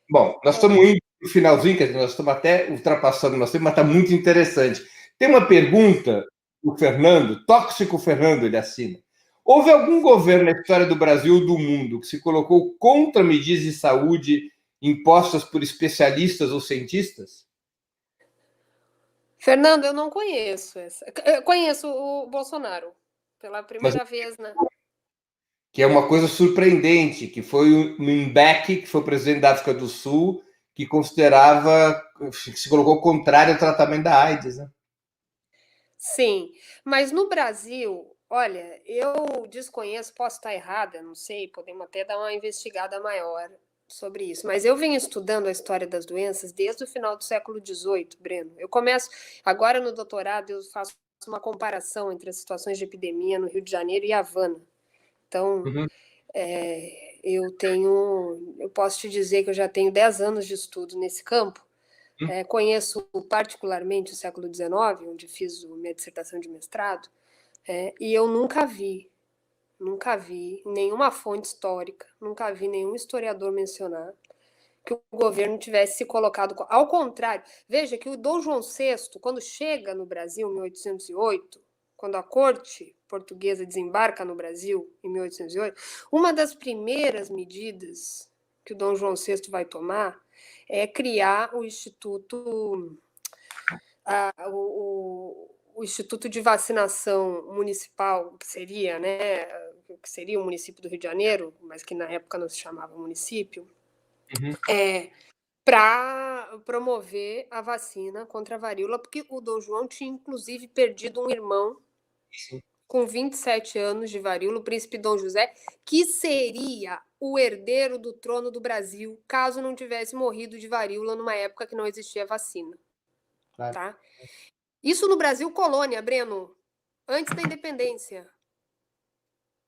Bom, nós estamos indo no finalzinho, quer dizer, nós estamos até ultrapassando o nosso tempo, mas está muito interessante. Tem uma pergunta do Fernando, Tóxico Fernando, ele assina. Houve algum governo na história do Brasil ou do mundo que se colocou contra medidas de saúde impostas por especialistas ou cientistas? Fernando, eu não conheço essa. Eu conheço o Bolsonaro pela primeira vez, né? Que é uma coisa surpreendente, que foi o Mbeki, que foi o presidente da África do Sul, que considerava, que se colocou contrário ao tratamento da AIDS, né? Sim, mas no Brasil, olha, eu desconheço, posso estar errada, não sei, podemos até dar uma investigada maior sobre isso, mas eu venho estudando a história das doenças desde o final do século XVIII, Breno. Eu começo, agora no doutorado, eu faço uma comparação entre as situações de epidemia no Rio de Janeiro e Havana. Então, eu posso te dizer que eu já tenho 10 anos de estudo nesse campo. Conheço particularmente o século XIX, onde fiz minha dissertação de mestrado, e eu nunca vi nenhuma fonte histórica, nunca vi nenhum historiador mencionar que o governo tivesse se colocado... Ao contrário, veja que o Dom João VI, quando chega no Brasil em 1808, quando a corte portuguesa desembarca no Brasil em 1808, uma das primeiras medidas que o Dom João VI vai tomar é criar o Instituto, o Instituto de Vacinação Municipal, que seria, né, que seria o município do Rio de Janeiro, mas que na época não se chamava município, para promover a vacina contra a varíola, porque o Dom João tinha, inclusive, perdido um irmão com 27 anos de varíola, o príncipe Dom José, que seria o herdeiro do trono do Brasil, caso não tivesse morrido de varíola numa época que não existia vacina. Claro. Tá? Isso no Brasil colônia, Breno, antes da independência.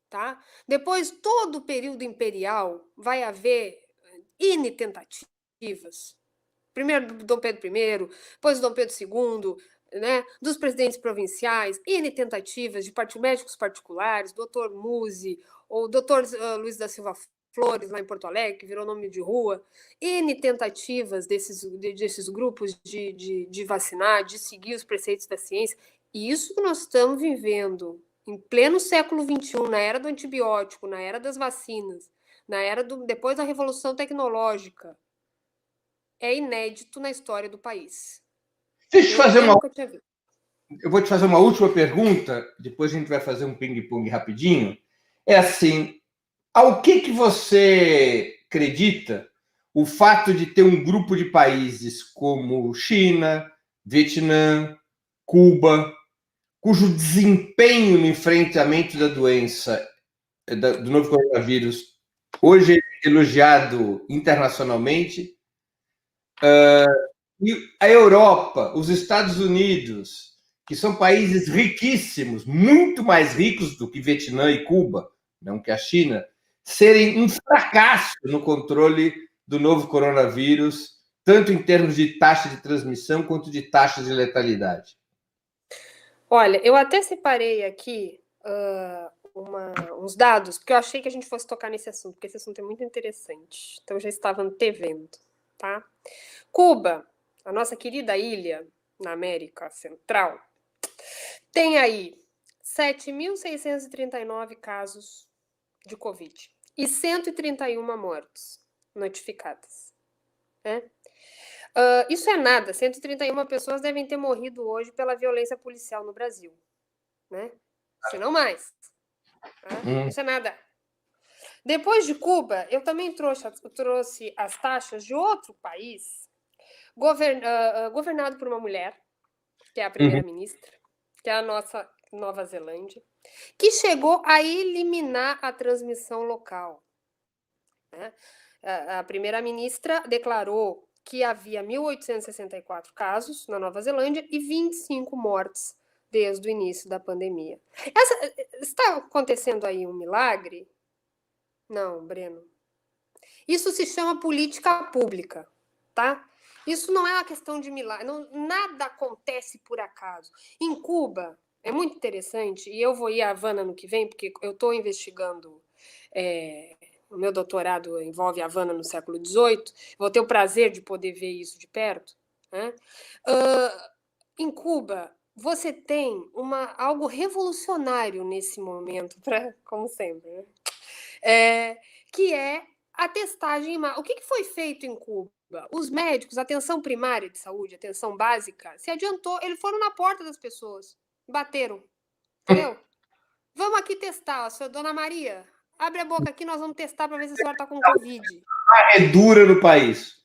Tá? Depois, todo o período imperial, vai haver N tentativas. Primeiro Dom Pedro I, depois Dom Pedro II, né, dos presidentes provinciais, N tentativas de médicos particulares, Dr. Musi, ou Dr. Luiz da Silva Flores, lá em Porto Alegre, que virou nome de rua, N tentativas desses grupos de vacinar, de seguir os preceitos da ciência. E isso que nós estamos vivendo em pleno século XXI, na era do antibiótico, na era das vacinas, na era depois da Revolução Tecnológica, é inédito na história do país. Deixa eu vou te fazer uma última pergunta, depois a gente vai fazer um ping-pong rapidinho. É assim, ao que você acredita o fato de ter um grupo de países como China, Vietnã, Cuba, cujo desempenho no enfrentamento da doença, do novo coronavírus, hoje é elogiado internacionalmente, e a Europa, os Estados Unidos, que são países riquíssimos, muito mais ricos do que Vietnã e Cuba, não que a China, serem um fracasso no controle do novo coronavírus, tanto em termos de taxa de transmissão quanto de taxa de letalidade? Olha, eu até separei aqui uns dados, porque eu achei que a gente fosse tocar nesse assunto, porque esse assunto é muito interessante. Então, eu já estava antevendo, tá? Cuba, a nossa querida ilha na América Central, tem aí 7.639 casos de Covid e 131 mortes notificadas. Né? Isso é nada. 131 pessoas devem ter morrido hoje pela violência policial no Brasil. Né? Se não mais. Tá? Isso é nada. Depois de Cuba, eu também trouxe as taxas de outro país governado por uma mulher, que é a primeira-ministra, que é a nossa Nova Zelândia, que chegou a eliminar a transmissão local. Né? A primeira-ministra declarou que havia 1.864 casos na Nova Zelândia e 25 mortes desde o início da pandemia. Está acontecendo aí um milagre? Não, Breno. Isso se chama política pública, tá? Isso não é uma questão de milagre. Nada acontece por acaso. Em Cuba, é muito interessante, e eu vou ir a Havana no que vem, porque eu estou investigando... o meu doutorado envolve Havana no século XVIII, vou ter o prazer de poder ver isso de perto. Né? Em Cuba, você tem algo revolucionário nesse momento, como sempre, né? Que é a testagem. O que foi feito em Cuba? Os médicos, atenção primária de saúde, atenção básica, se adiantou, eles foram na porta das pessoas, bateram, entendeu? Vamos aqui testar, senhora Dona Maria, abre a boca aqui, nós vamos testar para ver se a senhora está com Covid. É dura no país.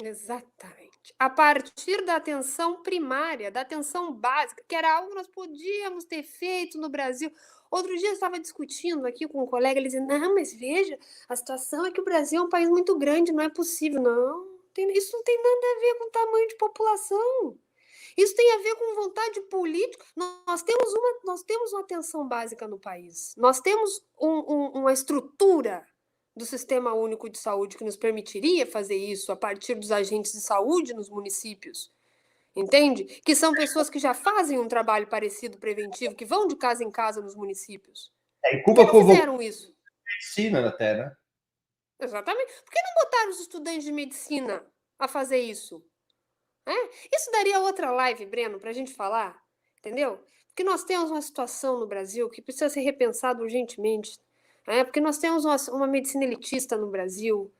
Exatamente. A partir da atenção primária, da atenção básica, que era algo que nós podíamos ter feito no Brasil. Outro dia eu estava discutindo aqui com um colega, ele dizia, não, mas veja, a situação é que o Brasil é um país muito grande, não é possível. Não, isso não tem nada a ver com tamanho de população. Isso tem a ver com vontade política. Nós temos uma atenção básica no país. Nós temos uma estrutura do Sistema Único de Saúde que nos permitiria fazer isso a partir dos agentes de saúde nos municípios. Entende? Que são pessoas que já fazem um trabalho parecido preventivo, que vão de casa em casa nos municípios. Em Cuba Por que não fizeram isso? Medicina até, né? Exatamente. Por que não botaram os estudantes de medicina a fazer isso? Isso daria outra live, Breno, para a gente falar, entendeu? Porque nós temos uma situação no Brasil que precisa ser repensada urgentemente. Porque nós temos uma medicina elitista no Brasil,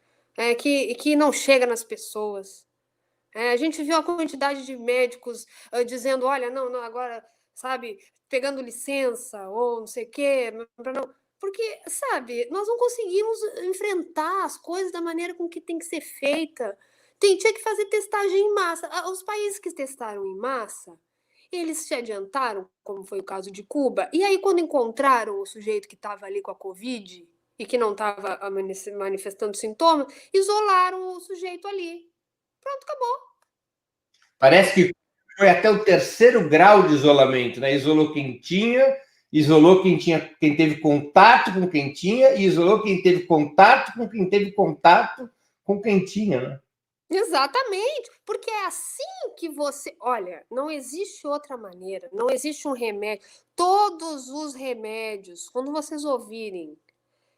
que não chega nas pessoas. A gente viu a quantidade de médicos dizendo, olha, não, agora, sabe, pegando licença ou não sei o quê, não. Porque, sabe, nós não conseguimos enfrentar as coisas da maneira com que tem que ser feita. Tinha que fazer testagem em massa. Os países que testaram em massa, eles se adiantaram, como foi o caso de Cuba, e aí quando encontraram o sujeito que estava ali com a Covid e que não estava manifestando sintomas, isolaram o sujeito ali. Pronto, acabou. Parece que foi até o 3º grau de isolamento, né? Isolou quem tinha, isolou quem teve contato com quem tinha, e isolou quem teve contato com quem teve contato com quem tinha, né? Exatamente, porque é assim que você... Olha, não existe outra maneira, não existe um remédio. Todos os remédios, quando vocês ouvirem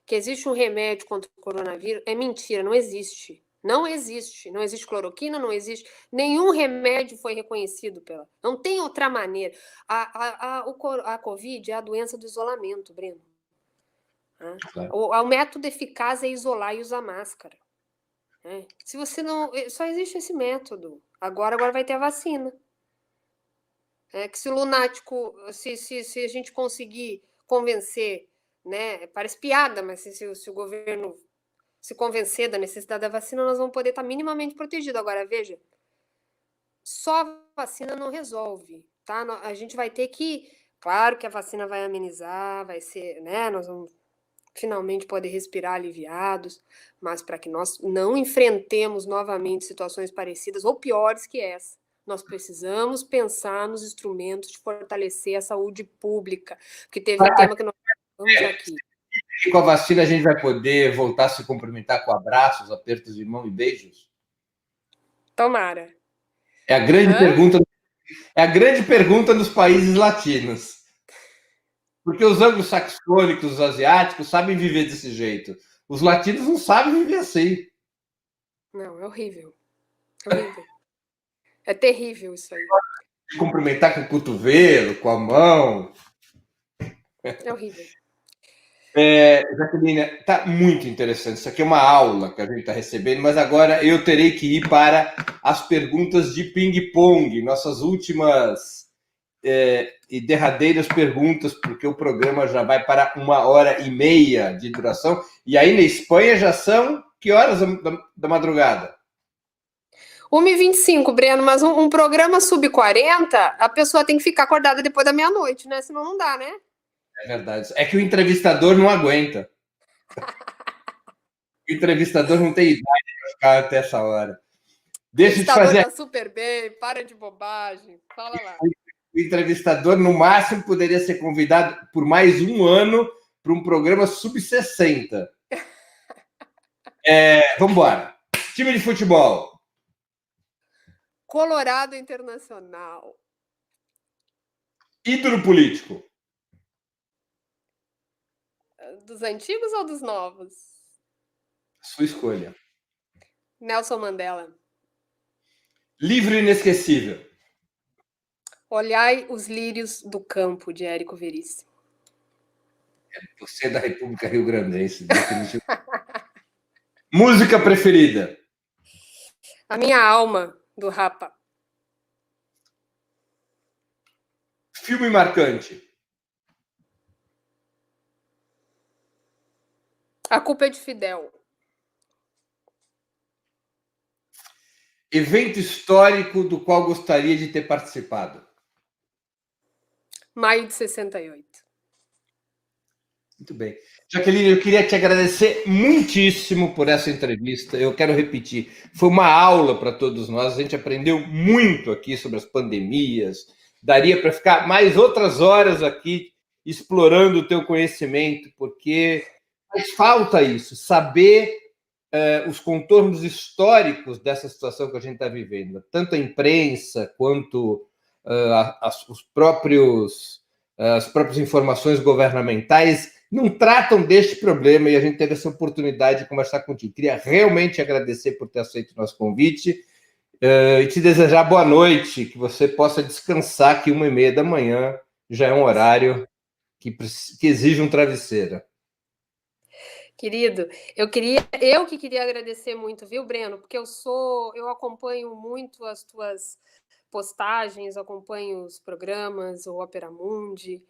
que existe um remédio contra o coronavírus, é mentira, não existe. Não existe. Não existe cloroquina, não existe. Nenhum remédio foi reconhecido pela... Não tem outra maneira. A Covid é a doença do isolamento, Breno. O método eficaz é isolar e usar máscara. Se você não... Só existe esse método. Agora vai ter a vacina. Que se o lunático... Se a gente conseguir convencer, né? Parece piada, mas se o governo se convencer da necessidade da vacina, nós vamos poder estar minimamente protegidos. Agora, veja, só a vacina não resolve, tá? A gente vai ter que... Claro que a vacina vai amenizar, vai ser, né? Nós vamos finalmente poder respirar aliviados, mas para que nós não enfrentemos novamente situações parecidas ou piores que essa, nós precisamos pensar nos instrumentos de fortalecer a saúde pública, porque teve um tema que nós falamos aqui. E com a vacina a gente vai poder voltar a se cumprimentar com abraços, apertos de mão e beijos? Tomara. É a grande pergunta. É a grande pergunta dos países latinos. Porque os anglo-saxônicos, os asiáticos, sabem viver desse jeito. Os latinos não sabem viver assim. Não, é horrível. Horrível. É terrível isso aí. Cumprimentar com o cotovelo, com a mão. É horrível. Jaqueline, está muito interessante. Isso aqui é uma aula que a gente está recebendo, mas agora eu terei que ir para as perguntas de ping-pong, nossas últimas e derradeiras perguntas, porque o programa já vai para 1h30 de duração. E aí na Espanha já são que horas da madrugada? 1h25, Breno, mas um programa sub-40, a pessoa tem que ficar acordada depois da meia-noite, né? Senão não dá, né? É verdade. É que o entrevistador não aguenta. O entrevistador não tem idade para ficar até essa hora. Deixa eu te fazer... Tá super bem, para de bobagem. Fala lá. O entrevistador, no máximo, poderia ser convidado por mais um ano para um programa sub-60. Vamos embora. Time de futebol. Colorado Internacional. Ídolo político. Dos antigos ou dos novos? Sua escolha. Nelson Mandela. Livro inesquecível. Olhai os lírios do campo, de Érico Veríssimo. Você é da República Rio Grandense. Música preferida. A Minha Alma, do Rapa. Filme marcante. A Culpa é de Fidel. Evento histórico do qual gostaria de ter participado. Maio de 68. Muito bem. Jaqueline, eu queria te agradecer muitíssimo por essa entrevista. Eu quero repetir, foi uma aula para todos nós. A gente aprendeu muito aqui sobre as pandemias. Daria para ficar mais outras horas aqui explorando o teu conhecimento, porque faz falta isso, saber os contornos históricos dessa situação que a gente está vivendo. Tanto a imprensa quanto as próprias informações governamentais não tratam deste problema e a gente teve essa oportunidade de conversar contigo. Queria realmente agradecer por ter aceito o nosso convite e te desejar boa noite, que você possa descansar, que 1h30 da manhã já é um horário que exige um travesseiro. Querido, eu que queria agradecer muito, viu, Breno? Porque eu acompanho muito as tuas postagens, acompanho os programas, o Opera Mundi.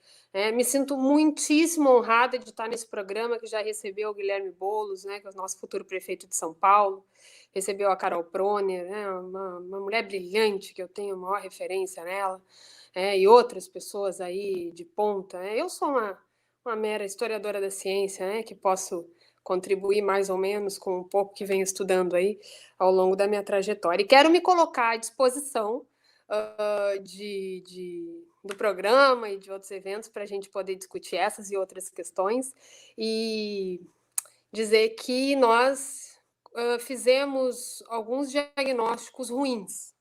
Me sinto muitíssimo honrada de estar nesse programa que já recebeu o Guilherme Boulos, né, que é o nosso futuro prefeito de São Paulo, recebeu a Carol Proner, né, uma mulher brilhante que eu tenho a maior referência nela, e outras pessoas aí de ponta. Eu sou uma mera historiadora da ciência, que posso contribuir mais ou menos com um pouco que venho estudando aí ao longo da minha trajetória. E quero me colocar à disposição do programa e de outros eventos para a gente poder discutir essas e outras questões e dizer que nós fizemos alguns diagnósticos ruins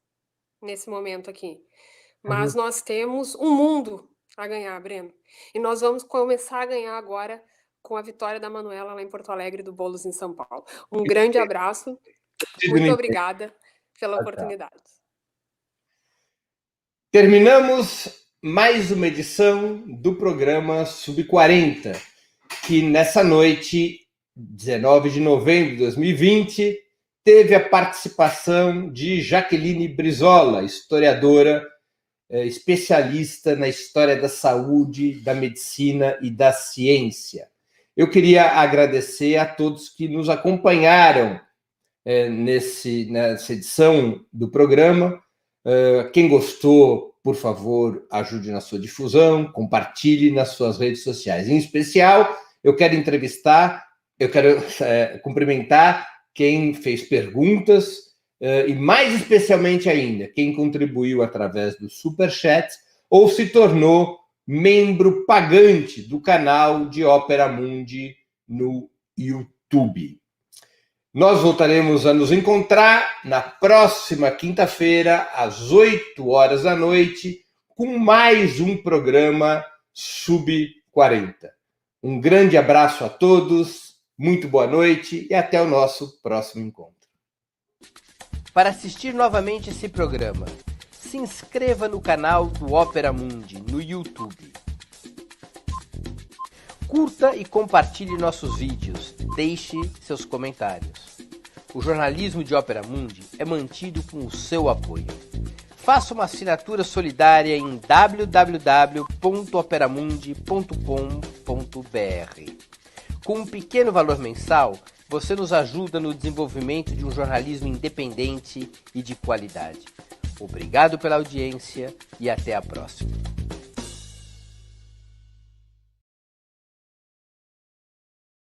nesse momento aqui, mas nós temos um mundo a ganhar, Breno, e nós vamos começar a ganhar agora com a vitória da Manuela lá em Porto Alegre, do Boulos em São Paulo. Um grande abraço, muito obrigada pela oportunidade. Terminamos mais uma edição do programa Sub-40, que nessa noite, 19 de novembro de 2020, teve a participação de Jaqueline Brizola, historiadora, especialista na história da saúde, da medicina e da ciência. Eu queria agradecer a todos que nos acompanharam nessa edição do programa. Quem gostou, por favor, ajude na sua difusão, compartilhe nas suas redes sociais. Em especial, eu quero cumprimentar quem fez perguntas e, mais especialmente ainda, quem contribuiu através do Superchat ou se tornou membro pagante do canal de Opera Mundi no YouTube. Nós voltaremos a nos encontrar na próxima quinta-feira, às 8h da noite, com mais um programa Sub-40. Um grande abraço a todos, muito boa noite e até o nosso próximo encontro. Para assistir novamente esse programa, se inscreva no canal do Opera Mundi no YouTube. Curta e compartilhe nossos vídeos. Deixe seus comentários. O jornalismo de Opera Mundi é mantido com o seu apoio. Faça uma assinatura solidária em www.operamundi.com.br. Com um pequeno valor mensal, você nos ajuda no desenvolvimento de um jornalismo independente e de qualidade. Obrigado pela audiência e até a próxima.